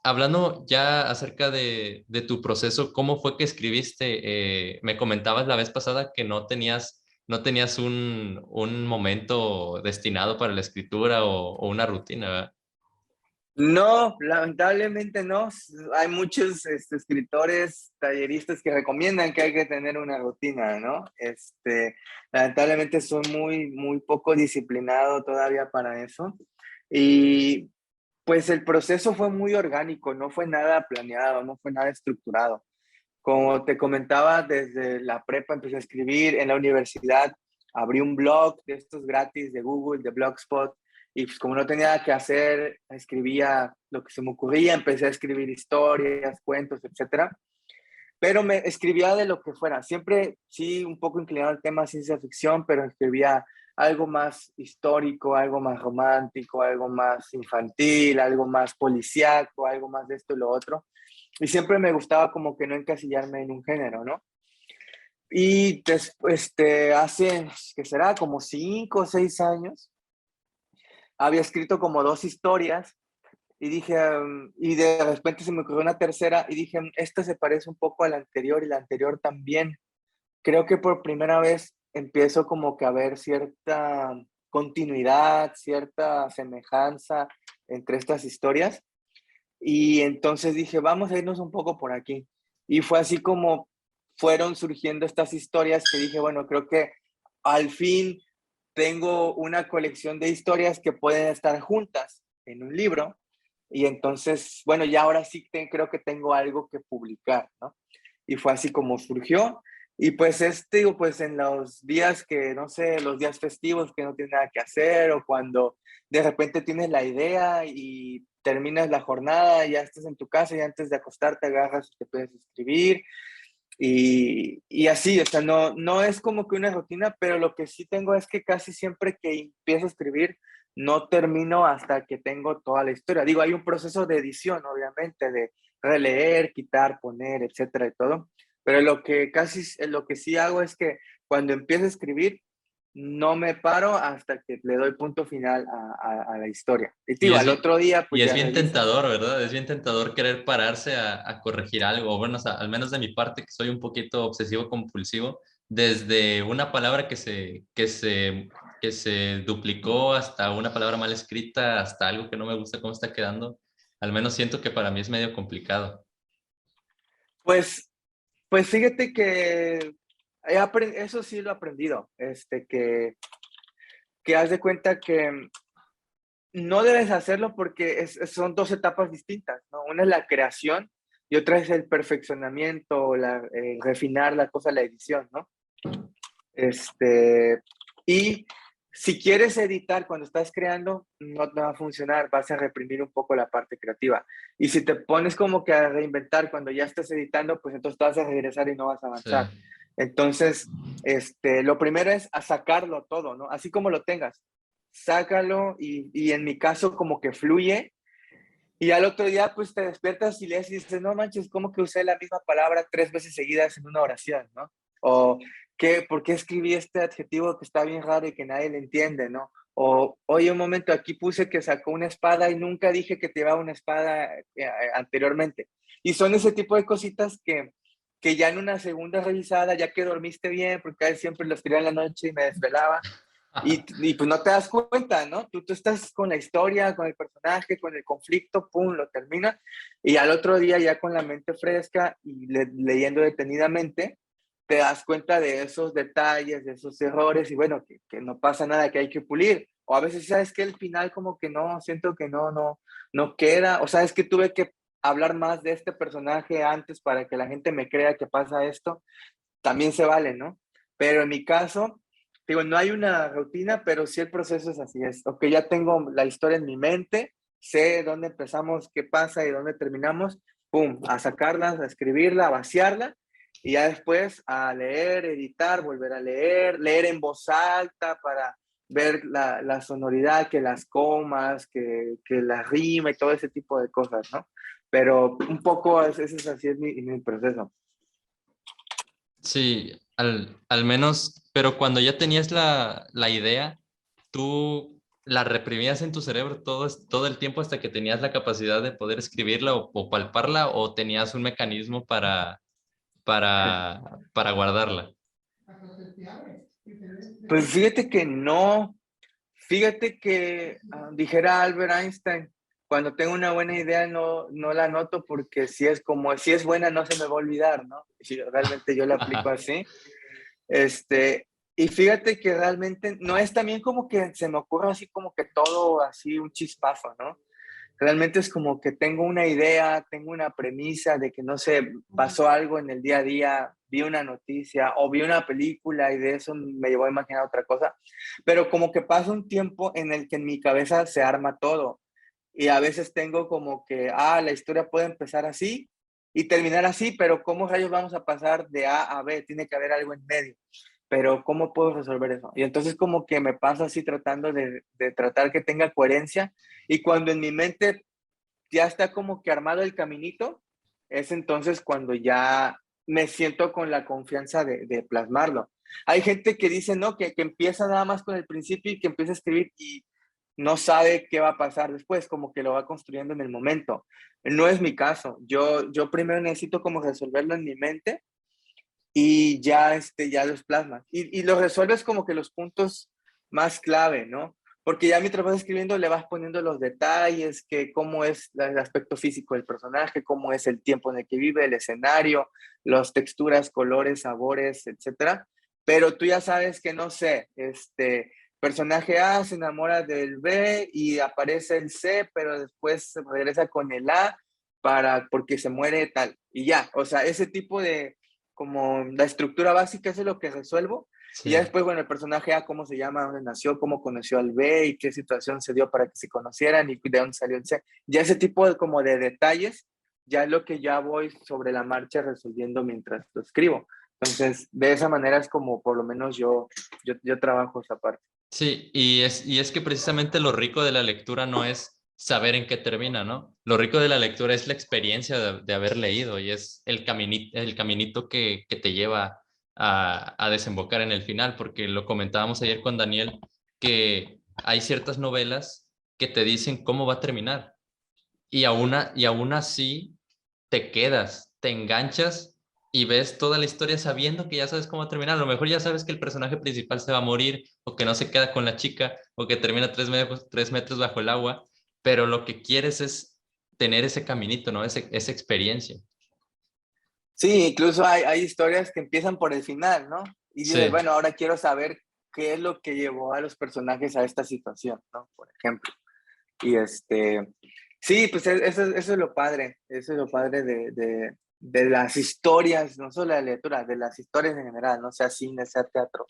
S1: Hablando ya acerca de tu proceso, ¿cómo fue que escribiste? Me comentabas la vez pasada que no tenías un momento destinado para la escritura o una rutina, ¿verdad?
S2: no, lamentablemente no. Hay muchos escritores, talleristas que recomiendan que hay que tener una rutina, ¿no? Lamentablemente soy muy poco disciplinado todavía para eso. Y pues el proceso fue muy orgánico, no fue nada planeado, no fue nada estructurado. Como te comentaba, desde la prepa empecé a escribir, en la universidad abrí un blog de estos gratis de Google, de Blogspot, y pues como no tenía nada que hacer, escribía lo que se me ocurría, empecé a escribir historias, cuentos, etcétera. Pero me escribía de lo que fuera, siempre sí un poco inclinado al tema ciencia ficción, pero escribía algo más histórico, algo más romántico, algo más infantil, algo más policíaco, algo más de esto y lo otro. Y siempre me gustaba como que no encasillarme en un género, ¿no? Y después, hace, ¿qué será? Como 5 o 6 años, había escrito como dos historias y dije, y de repente se me ocurrió una tercera y dije, esta se parece un poco a la anterior y la anterior también. creo que por primera vez empiezo como que a ver cierta continuidad, cierta semejanza entre estas historias. Y entonces dije, vamos a irnos un poco por aquí. Y fue así como fueron surgiendo estas historias que dije, bueno, creo que al fin tengo una colección de historias que pueden estar juntas en un libro. Y entonces, bueno, ya ahora sí creo que tengo algo que publicar, ¿no? Y fue así como surgió. Y pues digo, pues en los días que, no sé, los días festivos que no tienes nada que hacer o cuando de repente tienes la idea y terminas la jornada, ya estás en tu casa y antes de acostarte agarras y te puedes escribir y así, o sea, no es como que una rutina, pero lo que sí tengo es que casi siempre que empiezo a escribir, no termino hasta que tengo toda la historia. Digo, hay un proceso de edición, obviamente, de releer, quitar, poner, etcétera, y todo, pero lo que sí hago es que cuando empiezo a escribir, no me paro hasta que le doy punto final a la historia. Y
S1: Y
S2: digo,
S1: es,
S2: al otro día,
S1: y
S2: pues
S1: es
S2: ya
S1: bien
S2: revisas.
S1: tentador, ¿verdad? Es bien tentador querer pararse a corregir algo. Bueno, o sea, al menos de mi parte, que soy un poquito obsesivo compulsivo, desde una palabra que se duplicó hasta una palabra mal escrita, hasta algo que no me gusta cómo está quedando, al menos siento que para mí es medio complicado.
S2: Pues, pues fíjate que eso sí lo he aprendido, que haz de cuenta que no debes hacerlo porque son dos etapas distintas, ¿no? Una es la creación y otra es el perfeccionamiento, refinar la cosa, la edición, ¿no? Y si quieres editar cuando estás creando, no te va a funcionar, vas a reprimir un poco la parte creativa. Y si te pones como que a reinventar cuando ya estás editando, pues entonces te vas a regresar y no vas a
S1: Sí.
S2: avanzar. Entonces, lo primero es a sacarlo todo, ¿no? Así como lo tengas, sácalo y en mi caso como que fluye y al otro día pues te despiertas y lees y dices, no manches, ¿cómo que usé la misma palabra 3 veces seguidas en una oración, ¿no? O ¿por qué escribí este adjetivo que está bien raro y que nadie le entiende, ¿no? O, oye, un momento, aquí puse que sacó una espada y nunca dije que te llevaba una espada anteriormente. Y son ese tipo de cositas que ya en una segunda revisada, ya que dormiste bien, porque él siempre lo escribía en la noche y me desvelaba, y pues no te das cuenta, ¿no? Tú estás con la historia, con el personaje, con el conflicto, pum, lo termina, y al otro día ya con la mente fresca y leyendo detenidamente, te das cuenta de esos detalles, de esos errores, y bueno, que no pasa nada, que hay que pulir. O a veces, ¿sabes que el final como que no, siento que no queda, o sabes que tuve que hablar más de este personaje antes para que la gente me crea que pasa esto, también se vale, ¿no? Pero en mi caso, digo, no hay una rutina, pero sí el proceso es así, es, ok, ya tengo la historia en mi mente, sé dónde empezamos, qué pasa y dónde terminamos, pum, a sacarla, a escribirla, a vaciarla, y ya después a leer, editar, volver a leer, leer en voz alta para ver la sonoridad, que las comas, que la rima y todo ese tipo de cosas, ¿no? Pero un poco así es mi proceso.
S1: Sí, al menos, pero cuando ya tenías la idea, tú la reprimías en tu cerebro todo el tiempo hasta que tenías la capacidad de poder escribirla o palparla o tenías un mecanismo para guardarla.
S2: Pues fíjate que no, fíjate que dijera Albert Einstein, cuando tengo una buena idea no la anoto porque si es buena no se me va a olvidar, ¿no? Si realmente yo la aplico así. Este, y fíjate que realmente no es también como que se me ocurre así como que todo así un chispazo, ¿no? Realmente es como que tengo una idea, tengo una premisa de que, no sé, pasó algo en el día a día, vi una noticia o vi una película y de eso me llevó a imaginar otra cosa, pero como que pasa un tiempo en el que en mi cabeza se arma todo y a veces tengo como que, la historia puede empezar así y terminar así, pero ¿cómo rayos vamos a pasar de A a B? Tiene que haber algo en medio, pero ¿cómo puedo resolver eso? Y entonces como que me pasa así tratando de tratar que tenga coherencia y cuando en mi mente ya está como que armado el caminito, es entonces cuando ya me siento con la confianza de plasmarlo. Hay gente que dice, no, que empieza nada más con el principio y que empieza a escribir y no sabe qué va a pasar después, como que lo va construyendo en el momento. No es mi caso. Yo primero necesito como resolverlo en mi mente y ya, ya los plasmas. Y los resuelves como que los puntos más clave, ¿no? Porque ya mientras vas escribiendo le vas poniendo los detalles, que cómo es el aspecto físico del personaje, cómo es el tiempo en el que vive, el escenario, las texturas, colores, sabores, etcétera. Pero tú ya sabes que, no sé, personaje A se enamora del B y aparece el C, pero después se regresa con el A porque se muere tal. Y ya, o sea, ese tipo de, como la estructura básica, eso es lo que resuelvo. Y ya
S1: Sí.
S2: después, bueno, el personaje A, cómo se llama, dónde nació, cómo conoció al B y qué situación se dio para que se conocieran y de dónde salió el C. Ya ese tipo de, como de detalles, ya es lo que ya voy sobre la marcha resolviendo mientras lo escribo. Entonces, de esa manera es como por lo menos yo trabajo esa parte.
S1: Sí, y es que precisamente lo rico de la lectura no es saber en qué termina, ¿no? Lo rico de la lectura es la experiencia de haber leído y es el caminito que te lleva a desembocar en el final, porque lo comentábamos ayer con Daniel, que hay ciertas novelas que te dicen cómo va a terminar y aún así te quedas, te enganchas y ves toda la historia sabiendo que ya sabes cómo va a terminar. A lo mejor ya sabes que el personaje principal se va a morir o que no se queda con la chica o que termina 3 metros bajo el agua, pero lo que quieres es tener ese caminito, ¿no? Esa experiencia.
S2: Sí, incluso hay historias que empiezan por el final, ¿no? Y dices,
S1: Sí,
S2: bueno, ahora quiero saber qué es lo que llevó a los personajes a esta situación, ¿no? Por ejemplo. Y sí, pues eso es lo padre, eso es lo padre de las historias, no solo de la lectura, de las historias en general, no sea cine, sea teatro,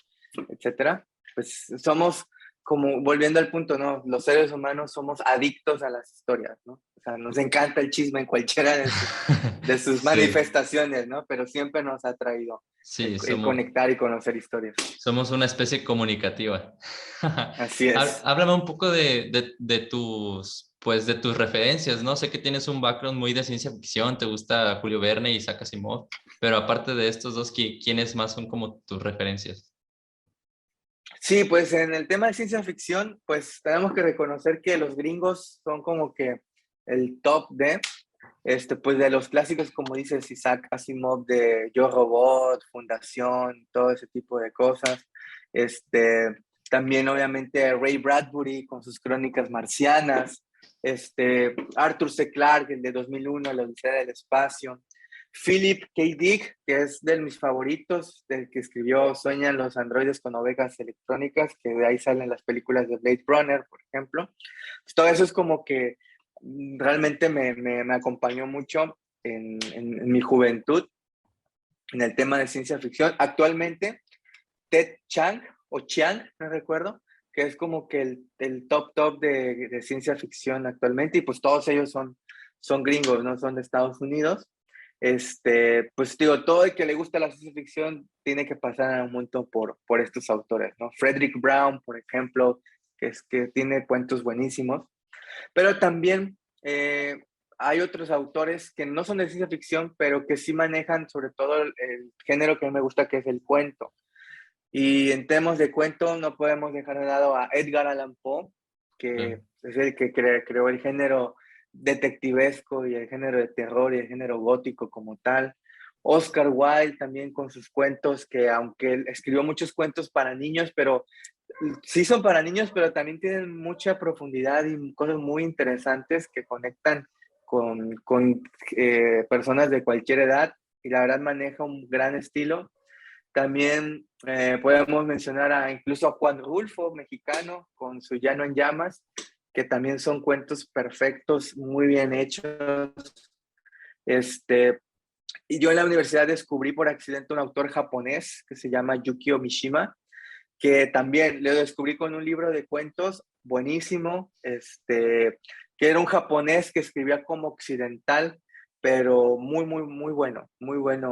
S2: etcétera. Pues somos, como volviendo al punto, ¿no? Los seres humanos somos adictos a las historias, ¿no? O sea, nos encanta el chisme en cualquiera de sus
S1: sí,
S2: manifestaciones, ¿no? Pero siempre nos ha traído
S1: sí,
S2: el conectar y conocer historias.
S1: somos una especie comunicativa.
S2: Así es.
S1: Háblame un poco de tus, pues, de tus referencias, ¿no? Sé que tienes un background muy de ciencia ficción, te gusta Julio Verne y Isaac Asimov, pero aparte de estos dos, ¿quiénes más son como tus referencias?
S2: Sí, pues en el tema de ciencia ficción, pues tenemos que reconocer que los gringos son como que el top pues de los clásicos, como dices, Isaac Asimov de Yo Robot, Fundación, todo ese tipo de cosas. También obviamente Ray Bradbury con sus crónicas marcianas, Arthur C. Clarke, el de 2001, La Odisea del Espacio. Philip K. Dick, que es de mis favoritos, del que escribió Sueñan los androides con ovejas electrónicas, que de ahí salen las películas de Blade Runner, por ejemplo. Pues todo eso es como que realmente me acompañó mucho en mi juventud en el tema de ciencia ficción. Actualmente, Ted Chiang, o Chiang, no recuerdo, que es como que el top de ciencia ficción actualmente, y pues todos ellos son gringos, no son de Estados Unidos. Pues digo, todo el que le gusta la ciencia ficción tiene que pasar en un momento por estos autores, ¿no? Frederick Brown, por ejemplo, que tiene cuentos buenísimos, pero también hay otros autores que no son de ciencia ficción, pero que sí manejan sobre todo el género que a mí me gusta, que es el cuento. Y en temas de cuento no podemos dejar de lado a Edgar Allan Poe, que
S1: Claro.
S2: es el que creó el género detectivesco y el género de terror y el género gótico como tal. Oscar Wilde también con sus cuentos, que aunque él escribió muchos cuentos para niños, pero sí son para niños, pero también tienen mucha profundidad y cosas muy interesantes que conectan con personas de cualquier edad, y la verdad maneja un gran estilo. También podemos mencionar incluso a Juan Rulfo, mexicano, con su Llano en Llamas, que también son cuentos perfectos, muy bien hechos. Y yo en la universidad descubrí por accidente un autor japonés que se llama Yukio Mishima, que también lo descubrí con un libro de cuentos buenísimo, que era un japonés que escribía como occidental, pero muy bueno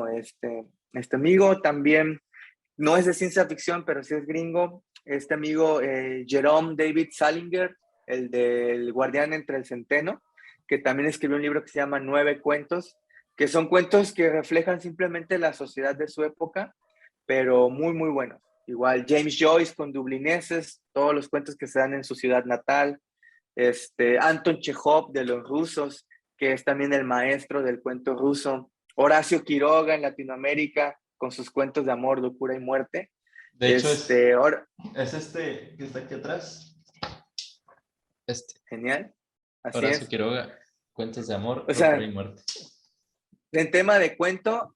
S2: este amigo. También no es de ciencia ficción, pero sí es gringo. Este amigo, Jerome David Salinger, el del Guardián entre el Centeno, que también escribió un libro que se llama Nueve Cuentos, que son cuentos que reflejan simplemente la sociedad de su época, pero muy buenos. Igual James Joyce con Dublineses, todos los cuentos que se dan en su ciudad natal. Anton Chekhov de los rusos, que es también el maestro del cuento ruso. Horacio Quiroga en Latinoamérica, con sus cuentos de amor, locura y muerte.
S1: De hecho,
S2: Ahora,
S1: es este que está aquí atrás.
S2: Genial, así
S1: Horacio
S2: es.
S1: Quiroga, Cuentos de amor,
S2: O
S1: locura y
S2: sea,
S1: muerte.
S2: en tema de cuento,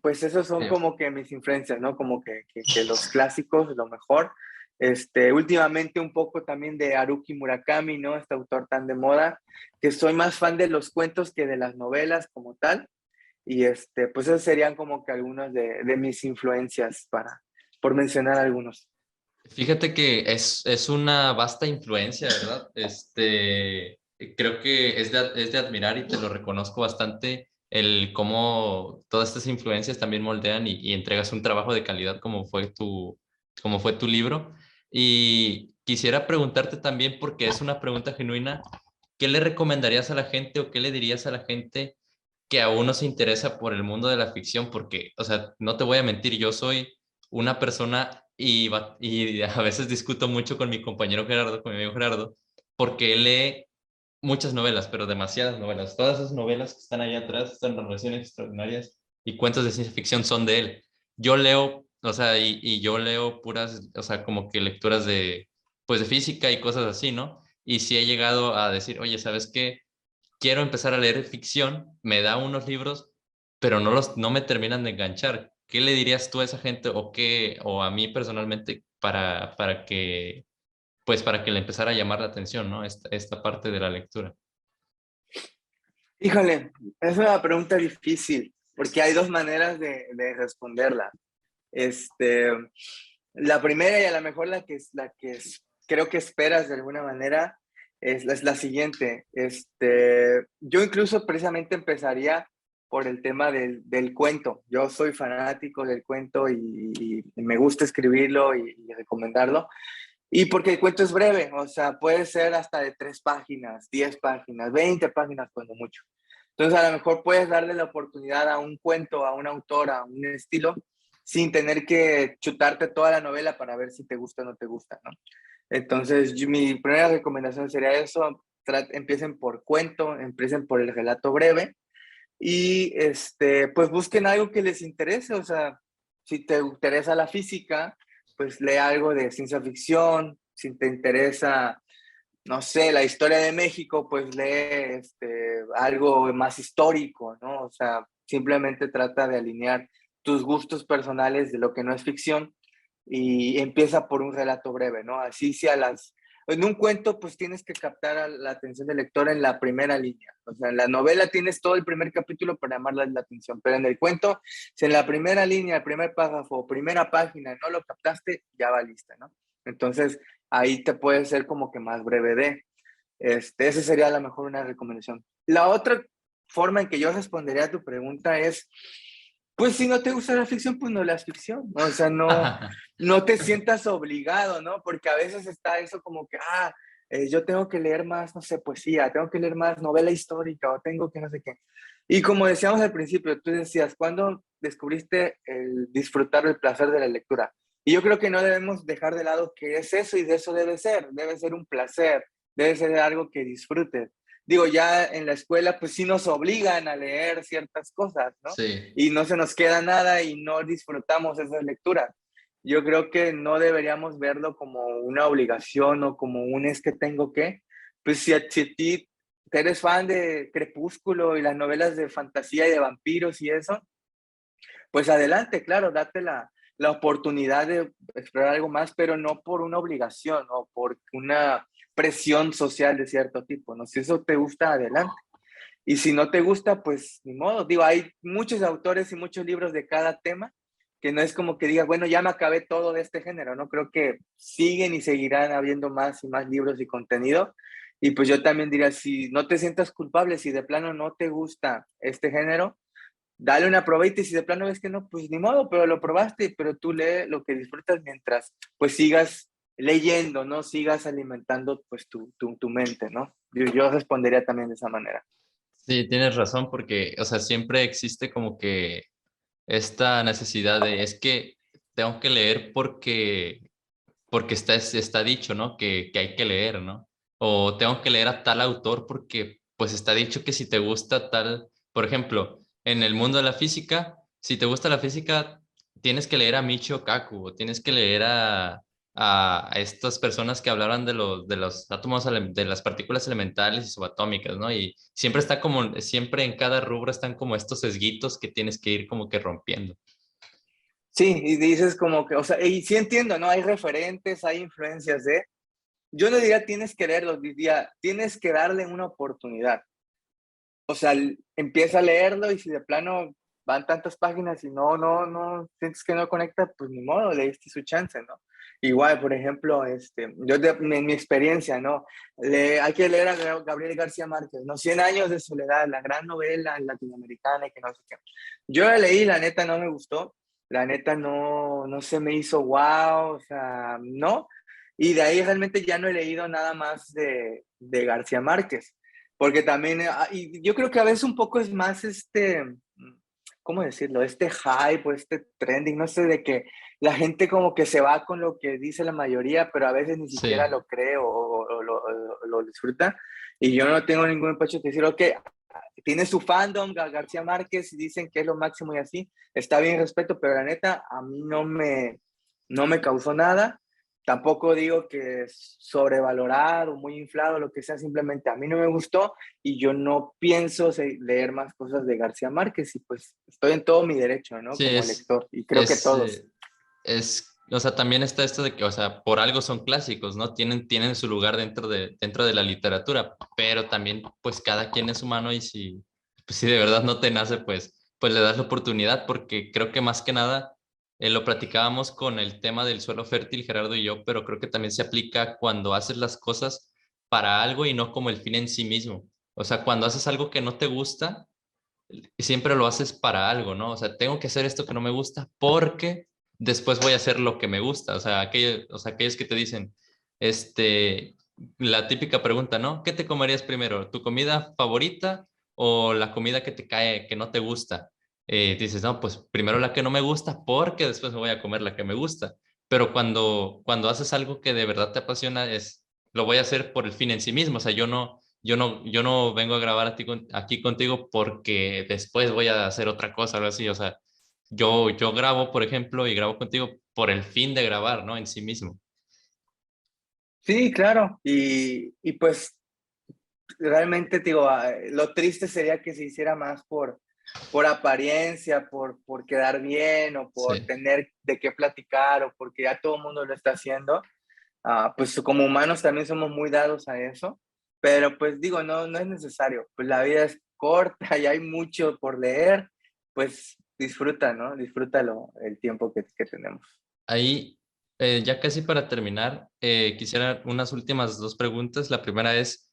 S2: pues esos son
S1: Sí.
S2: como que mis influencias, ¿no? Como que los clásicos, lo mejor. Últimamente un poco también de Haruki Murakami, ¿no? Este autor tan de moda, que soy más fan de los cuentos que de las novelas como tal. Y pues esos serían como que algunas de mis influencias por mencionar algunos.
S1: Fíjate que es una vasta influencia, ¿verdad? Creo que es de admirar y te lo reconozco bastante el cómo todas estas influencias también moldean y entregas un trabajo de calidad como fue tu libro. Y quisiera preguntarte también, porque es una pregunta genuina, ¿qué le recomendarías a la gente o qué le dirías a la gente que aún no se interesa por el mundo de la ficción? Porque, o sea, no te voy a mentir, yo soy una persona y a veces discuto mucho con mi compañero Gerardo, con mi amigo Gerardo, porque él lee muchas novelas, pero demasiadas novelas. Todas esas novelas que están ahí atrás, estas narraciones extraordinarias y cuentos de ciencia ficción son de él. Yo leo, o sea, y yo leo puras, o sea, como que lecturas pues de física y cosas así, ¿no? Y sí he llegado a decir, oye, ¿sabes qué? Quiero empezar a leer ficción, me da unos libros, pero no me terminan de enganchar. ¿Qué le dirías tú a esa gente o a mí personalmente pues para que le empezara a llamar la atención, ¿no? Esta parte de la lectura.
S2: Híjole, es una pregunta difícil, porque hay dos maneras de responderla. Este, la primera y a lo mejor creo que esperas de alguna manera es la siguiente. Yo incluso precisamente empezaría por el tema del cuento. Yo soy fanático del cuento y me gusta escribirlo y recomendarlo. Y porque el cuento es breve, o sea, puede ser hasta de 3 páginas, 10 páginas, 20 páginas cuando mucho. Entonces, a lo mejor puedes darle la oportunidad a un cuento, a un autor, a un estilo, sin tener que chutarte toda la novela para ver si te gusta o no te gusta, ¿no? Entonces, mi primera recomendación sería eso, empiecen por cuento, empiecen por el relato breve y pues busquen algo que les interese, o sea, si te interesa la física, pues lee algo de ciencia ficción, si te interesa, no sé, la historia de México, pues lee algo más histórico, ¿no? O sea, simplemente trata de alinear tus gustos personales de lo que no es ficción y empieza por un relato breve, ¿no? Así sea en un cuento, pues tienes que captar la atención del lector en la primera línea. O sea, en la novela tienes todo el primer capítulo para llamarle la atención, pero en el cuento, si en la primera línea, el primer párrafo, primera página, no lo captaste, ya va lista, ¿no? Entonces, ahí te puede ser como que más breve esa sería a lo mejor una recomendación. La otra forma en que yo respondería a tu pregunta es, pues si no te gusta la ficción, pues no leas ficción. O sea, no te sientas obligado, ¿no? Porque a veces está eso como que, yo tengo que leer más, no sé, poesía, tengo que leer más novela histórica o tengo que no sé qué. Y como decíamos al principio, tú decías, ¿cuándo descubriste el disfrutar el placer de la lectura? Y yo creo que no debemos dejar de lado que es eso y de eso debe ser un placer, debe ser algo que disfrutes. Digo, ya en la escuela, pues sí nos obligan a leer ciertas cosas, ¿no?
S1: Sí.
S2: Y no se nos queda nada y no disfrutamos esas lecturas. Yo creo que no deberíamos verlo como una obligación o como un es que tengo que. Pues si a ti eres fan de Crepúsculo y las novelas de fantasía y de vampiros y eso, pues adelante, claro, date la oportunidad de explorar algo más, pero no por una obligación o por una presión social de cierto tipo, ¿no? Si eso te gusta, adelante. Y si no te gusta, pues ni modo. Digo, hay muchos autores y muchos libros de cada tema que no es como que digas, bueno, ya me acabé todo de este género, ¿no? Creo que siguen y seguirán habiendo más y más libros y contenido. Y pues yo también diría, si no te sientas culpable, si de plano no te gusta este género, dale una probita y si de plano ves que no, pues ni modo, pero lo probaste, pero tú lee lo que disfrutas mientras pues sigas leyendo, ¿no? Sigas alimentando pues tu mente, ¿no? Yo respondería también de esa manera.
S1: Sí, tienes razón, porque, o sea, siempre existe como que esta necesidad es que tengo que leer porque está dicho, ¿no? Que hay que leer, ¿no? O tengo que leer a tal autor porque pues está dicho que si te gusta tal, por ejemplo, en el mundo de la física, si te gusta la física, tienes que leer a Michio Kaku, o tienes que leer a estas personas que hablaban de los átomos, de las partículas elementales y subatómicas, ¿no? Y siempre está como, siempre en cada rubro están como estos sesguitos que tienes que ir como que rompiendo.
S2: Sí, y dices como que, o sea, y sí entiendo, ¿no? Hay referentes, hay influencias de... Yo no diría tienes que leerlos, diría tienes que darle una oportunidad. O sea, empieza a leerlo y si de plano van tantas páginas y no, sientes que no conecta, pues ni modo, le diste su chance, ¿no? Igual, por ejemplo, en mi experiencia, ¿no? Hay que leer a Gabriel García Márquez, ¿no? Cien años de soledad, la gran novela latinoamericana y que no sé qué. Yo la leí, la neta no me gustó, la neta no se me hizo wow, o sea, no. Y de ahí realmente ya no he leído nada más de García Márquez. Porque también, y yo creo que a veces un poco es más ¿cómo decirlo? Este hype o este trending, no sé, de que la gente como que se va con lo que dice la mayoría, pero a veces ni siquiera
S1: Sí,
S2: lo cree o lo disfruta. Y yo no tengo ningún pecho de decir, ok, tiene su fandom, García Márquez, y dicen que es lo máximo y así, está bien, respeto, pero la neta, a mí no me causó nada. Tampoco digo que es sobrevalorado, muy inflado, lo que sea, simplemente a mí no me gustó y yo no pienso leer más cosas de García Márquez y pues estoy en todo mi derecho, ¿no?
S1: sí,
S2: Como lector y creo que todos.
S1: o sea, también está esto de que, o sea, por algo son clásicos, ¿no? Tienen su lugar dentro de la literatura, pero también, pues, cada quien es humano y si, pues, si de verdad no te nace, pues le das la oportunidad, porque creo que más que nada, lo platicábamos con el tema del suelo fértil, Gerardo y yo, pero creo que también se aplica cuando haces las cosas para algo y no como el fin en sí mismo. O sea, cuando haces algo que no te gusta, siempre lo haces para algo, ¿no? O sea, tengo que hacer esto que no me gusta porque después voy a hacer lo que me gusta. O sea, aquellos que te dicen, este, la típica pregunta, ¿no? ¿Qué te comerías primero? ¿Tu comida favorita o la comida que te cae, que no te gusta? Dices, no, pues primero la que no me gusta porque después me voy a comer la que me gusta. Pero cuando haces algo que de verdad te apasiona, lo voy a hacer por el fin en sí mismo. O sea, yo no vengo a grabar aquí contigo porque después voy a hacer otra cosa, algo así. O sea, yo grabo, por ejemplo, y grabo contigo por el fin de grabar, ¿no? En sí mismo.
S2: Sí, claro. Y pues realmente, digo, lo triste sería que se hiciera más por apariencia, por quedar bien o por
S1: Sí.
S2: tener de qué platicar o porque ya todo el mundo lo está haciendo. Pues como humanos también somos muy dados a eso, pero pues digo, no es necesario, pues la vida es corta y hay mucho por leer, pues disfruta, ¿no? Disfrútalo el tiempo que tenemos.
S1: Ahí, ya casi para terminar, quisiera unas últimas dos preguntas. La primera es,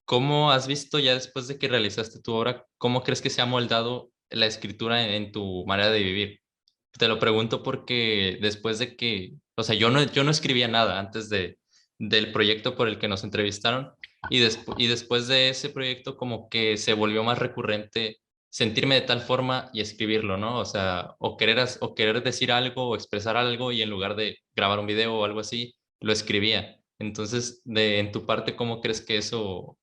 S1: ¿cómo has visto ya después de que realizaste tu obra, cómo crees que se ha moldado la escritura en tu manera de vivir? Te lo pregunto porque después de que, o sea, yo no escribía nada antes del proyecto por el que nos entrevistaron y después de ese proyecto como que se volvió más recurrente sentirme de tal forma y escribirlo, ¿no? O sea, o querer decir algo o expresar algo y en lugar de grabar un video o algo así, lo escribía. Entonces, en tu parte, ¿cómo crees que eso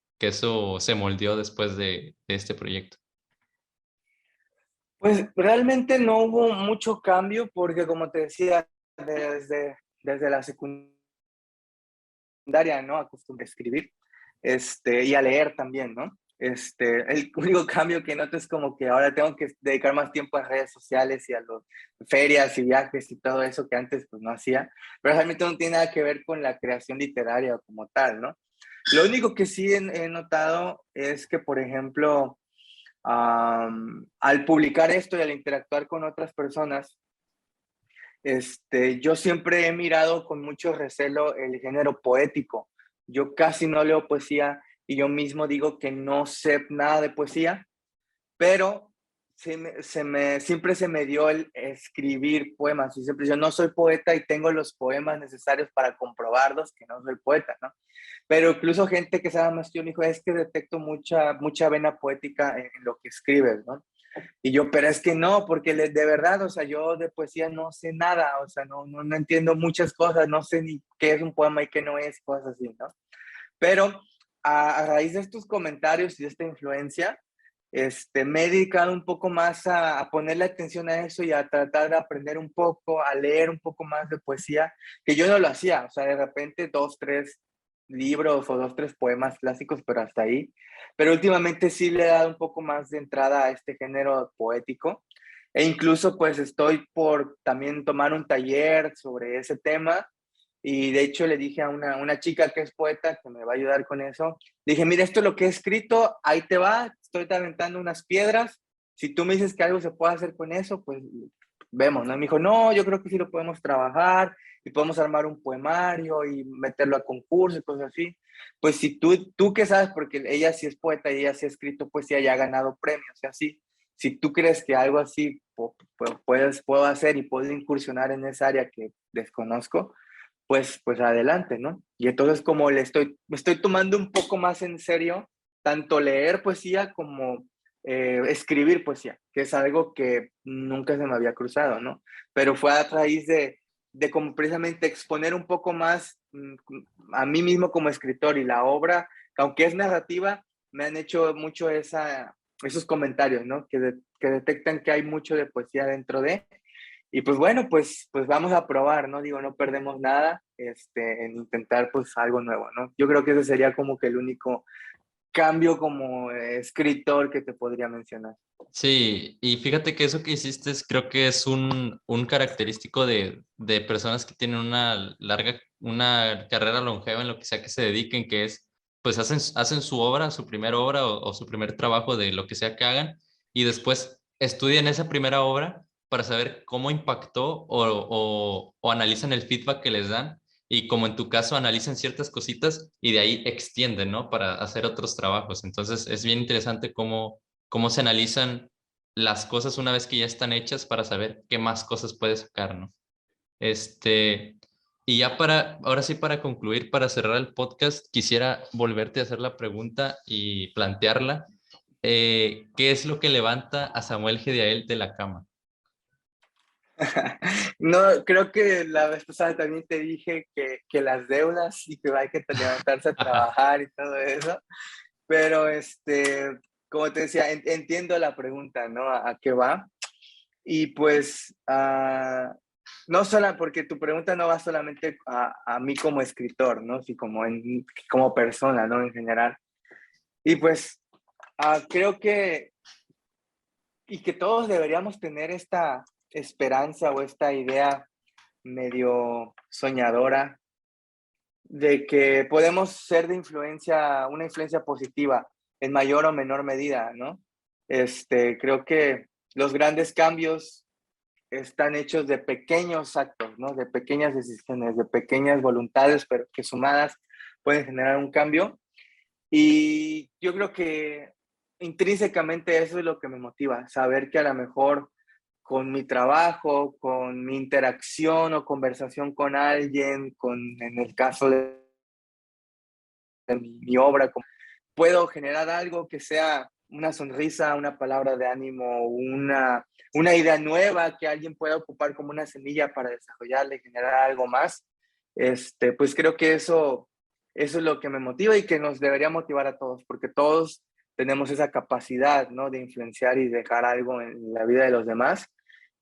S1: se moldeó después de este proyecto?
S2: Pues realmente no hubo mucho cambio porque como te decía, desde la secundaria, ¿no? Acostumbré a escribir, y a leer también, ¿no? El único cambio que noto es como que ahora tengo que dedicar más tiempo a redes sociales y a las ferias y viajes y todo eso que antes pues no hacía, pero realmente no tiene nada que ver con la creación literaria como tal, ¿no? Lo único que sí he notado es que, por ejemplo, al publicar esto y al interactuar con otras personas, yo siempre he mirado con mucho recelo el género poético. Yo casi no leo poesía y yo mismo digo que no sé nada de poesía, pero siempre se me dio el escribir poemas. Y siempre yo no soy poeta y tengo los poemas necesarios para comprobarlos que no soy poeta, ¿no? Pero incluso gente que sabe más que yo me dijo, es que detecto mucha vena poética en lo que escribes, ¿no? Y yo, pero es que no, porque de verdad, o sea, yo de poesía no sé nada, o sea, no entiendo muchas cosas, no sé ni qué es un poema y qué no es, cosas así, ¿no? Pero a raíz de estos comentarios y de esta influencia, me he dedicado un poco más a ponerle atención a eso y a tratar de aprender un poco, a leer un poco más de poesía, que yo no lo hacía, o sea, de repente 2, 3 libros o 2, 3 poemas clásicos, pero hasta ahí. Pero últimamente sí le he dado un poco más de entrada a este género poético e incluso pues estoy por también tomar un taller sobre ese tema y de hecho le dije a una chica que es poeta que me va a ayudar con eso. Le dije, mira, esto es lo que he escrito, ahí te va, estoy aventando unas piedras. Si tú me dices que algo se puede hacer con eso, pues vemos, ¿no? Y me dijo, no, yo creo que sí lo podemos trabajar y podemos armar un poemario y meterlo a concurso y cosas así. Pues si tú qué sabes, porque ella sí es poeta y ella sí ha escrito poesía y ha ganado premios y así. Si tú crees que algo así puedo hacer y puedo incursionar en esa área que desconozco, pues adelante, ¿no? Y entonces como me estoy tomando un poco más en serio, tanto leer poesía como escribir poesía, que es algo que nunca se me había cruzado, ¿no? Pero fue a raíz de como precisamente exponer un poco más a mí mismo como escritor y la obra, aunque es narrativa, me han hecho mucho esos comentarios, ¿no? Que detectan que hay mucho de poesía dentro de, y pues bueno, pues vamos a probar, ¿no? Digo, no perdemos nada en intentar pues algo nuevo, ¿no? Yo creo que ese sería como que el único cambio como escritor que te podría mencionar.
S1: Sí, y fíjate que eso que hiciste creo que es un característico de personas que tienen una carrera longeva en lo que sea que se dediquen, que es, pues hacen su obra, su primera obra o su primer trabajo de lo que sea que hagan, y después estudian esa primera obra para saber cómo impactó o analizan el feedback que les dan, y como en tu caso analizan ciertas cositas y de ahí extienden, ¿no? Para hacer otros trabajos. Entonces es bien interesante cómo se analizan las cosas una vez que ya están hechas para saber qué más cosas puedes sacar, ¿no? Este, y ya ahora sí para concluir, para cerrar el podcast, quisiera volverte a hacer la pregunta y plantearla. ¿Qué es lo que levanta a Samuel Gediael de la cama?
S2: No, creo que la vez pasada también te dije que las deudas y que hay que levantarse a trabajar y todo eso, pero como te decía, entiendo la pregunta, ¿no? ¿A qué va? Y pues, no solo, porque tu pregunta no va solamente a mí como escritor, ¿no? Sí, como persona, ¿no? En general. Y pues, creo y que todos deberíamos tener esta esperanza o esta idea medio soñadora de que podemos ser una influencia positiva en mayor o menor medida, ¿no? Creo que los grandes cambios están hechos de pequeños actos, ¿no? De pequeñas decisiones, de pequeñas voluntades, pero que sumadas pueden generar un cambio. Y yo creo que intrínsecamente eso es lo que me motiva, saber que a lo mejor con mi trabajo, con mi interacción o conversación con alguien, en el caso de mi obra, puedo generar algo que sea una sonrisa, una palabra de ánimo, una idea nueva que alguien pueda ocupar como una semilla para desarrollarla y generar algo más. Pues creo que eso es lo que me motiva y que nos debería motivar a todos, porque todos tenemos esa capacidad, ¿no? De influenciar y dejar algo en la vida de los demás.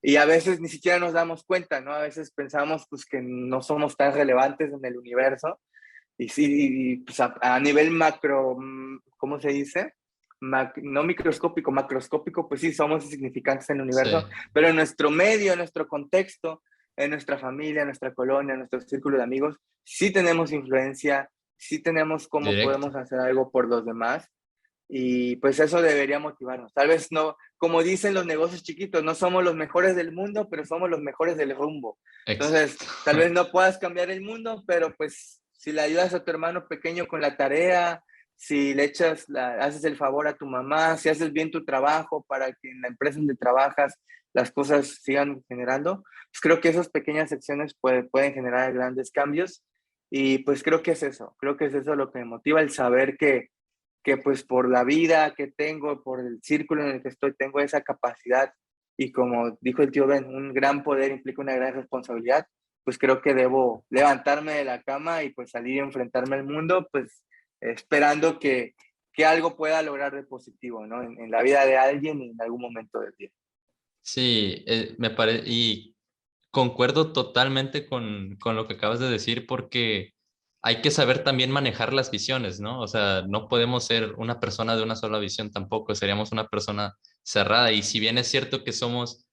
S2: Y a veces ni siquiera nos damos cuenta, ¿no? A veces pensamos pues que no somos tan relevantes en el universo y sí, pues a nivel macro, ¿cómo se dice? No microscópico, macroscópico, pues sí, somos insignificantes en el
S1: Sí,
S2: universo, pero en nuestro medio, en nuestro contexto, en nuestra familia, en nuestra colonia, en nuestro círculo de amigos, sí tenemos influencia, sí tenemos cómo
S1: directo.
S2: podemos hacer algo por los demás y pues eso debería motivarnos. Tal vez no, como dicen los negocios chiquitos, no somos los mejores del mundo, pero somos los mejores del rumbo. Entonces, tal vez
S1: Exacto.
S2: no puedas cambiar el mundo, pero pues si le ayudas a tu hermano pequeño con la tarea, si haces el favor a tu mamá, si haces bien tu trabajo para que en la empresa donde trabajas las cosas sigan generando, pues creo que esas pequeñas acciones pueden generar grandes cambios y pues creo que es eso lo que me motiva, el saber que pues por la vida que tengo, por el círculo en el que estoy, tengo esa capacidad y como dijo el tío Ben, un gran poder implica una gran responsabilidad, pues creo que debo levantarme de la cama y pues salir a enfrentarme al mundo, pues esperando que algo pueda lograr de positivo, ¿no? En la vida de alguien en algún momento del día.
S1: Sí, me parece, y concuerdo totalmente con lo que acabas de decir porque hay que saber también manejar las visiones, ¿no? O sea, no podemos ser una persona de una sola visión tampoco, seríamos una persona cerrada. Y si bien es cierto que somos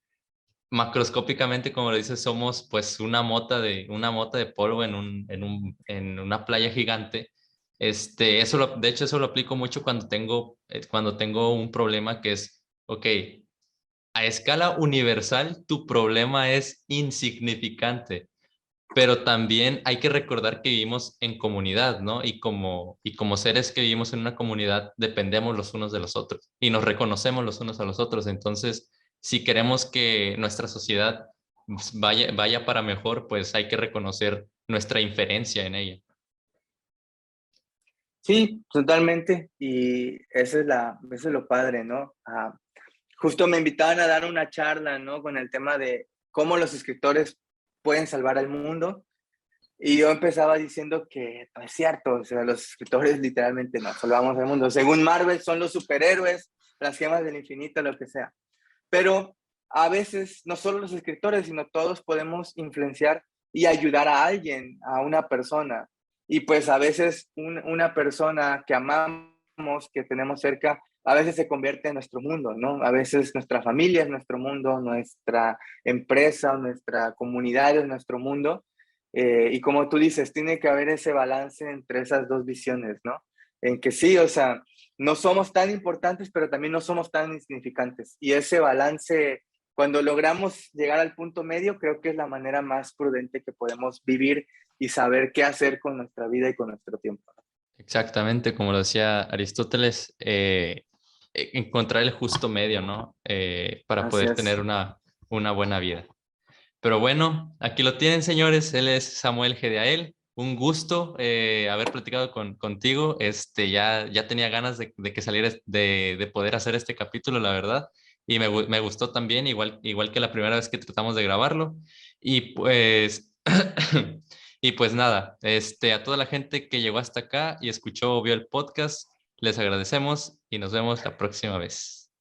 S1: macroscópicamente, como lo dices, somos pues una mota de polvo en una playa gigante. De hecho, eso lo aplico mucho cuando tengo un problema que es, ok, a escala universal, tu problema es insignificante, pero también hay que recordar que vivimos en comunidad, ¿no? Y como seres que vivimos en una comunidad, dependemos los unos de los otros y nos reconocemos los unos a los otros. Entonces, si queremos que nuestra sociedad vaya para mejor, pues hay que reconocer nuestra inferencia en ella.
S2: Sí, totalmente. Y eso es lo padre, ¿no? Justo me invitaban a dar una charla, ¿no? Con el tema de cómo los escritores pueden salvar al mundo. Y yo empezaba diciendo que no es cierto, o sea, los escritores literalmente no salvamos al mundo. Según Marvel son los superhéroes, las gemas del infinito, lo que sea. Pero a veces no solo los escritores, sino todos podemos influenciar y ayudar a alguien, a una persona. Y pues a veces una persona que amamos, que tenemos cerca, a veces se convierte en nuestro mundo, ¿no? A veces nuestra familia es nuestro mundo, nuestra empresa, nuestra comunidad es nuestro mundo. Y como tú dices, tiene que haber ese balance entre esas dos visiones, ¿no? En que sí, o sea, no somos tan importantes, pero también no somos tan insignificantes. Y ese balance, cuando logramos llegar al punto medio, creo que es la manera más prudente que podemos vivir y saber qué hacer con nuestra vida y con nuestro tiempo.
S1: Exactamente, como lo decía Aristóteles, encontrar el justo medio, ¿no? Para
S2: Así
S1: poder
S2: es.
S1: tener una buena vida. Pero bueno, aquí lo tienen, señores. Él es Samuel Gedeael. Un gusto haber platicado contigo. Ya tenía ganas de que saliera, de poder hacer este capítulo, la verdad. Y me gustó también, igual que la primera vez que tratamos de grabarlo. Y pues, y pues nada, a toda la gente que llegó hasta acá y escuchó o vio el podcast, les agradecemos y nos vemos la próxima vez.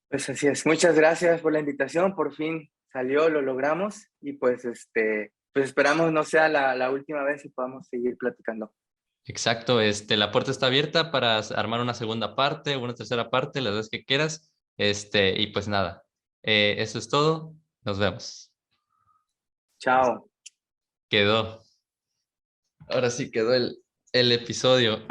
S2: Pues así es. Muchas gracias por la invitación. Por fin salió, lo logramos y pues pues esperamos no sea la última vez y podamos seguir platicando.
S1: Exacto, la puerta está abierta para armar una segunda parte, una tercera parte, las veces que quieras. Y pues nada, eso es todo. Nos vemos.
S2: Chao.
S1: Quedó. Ahora sí quedó el episodio.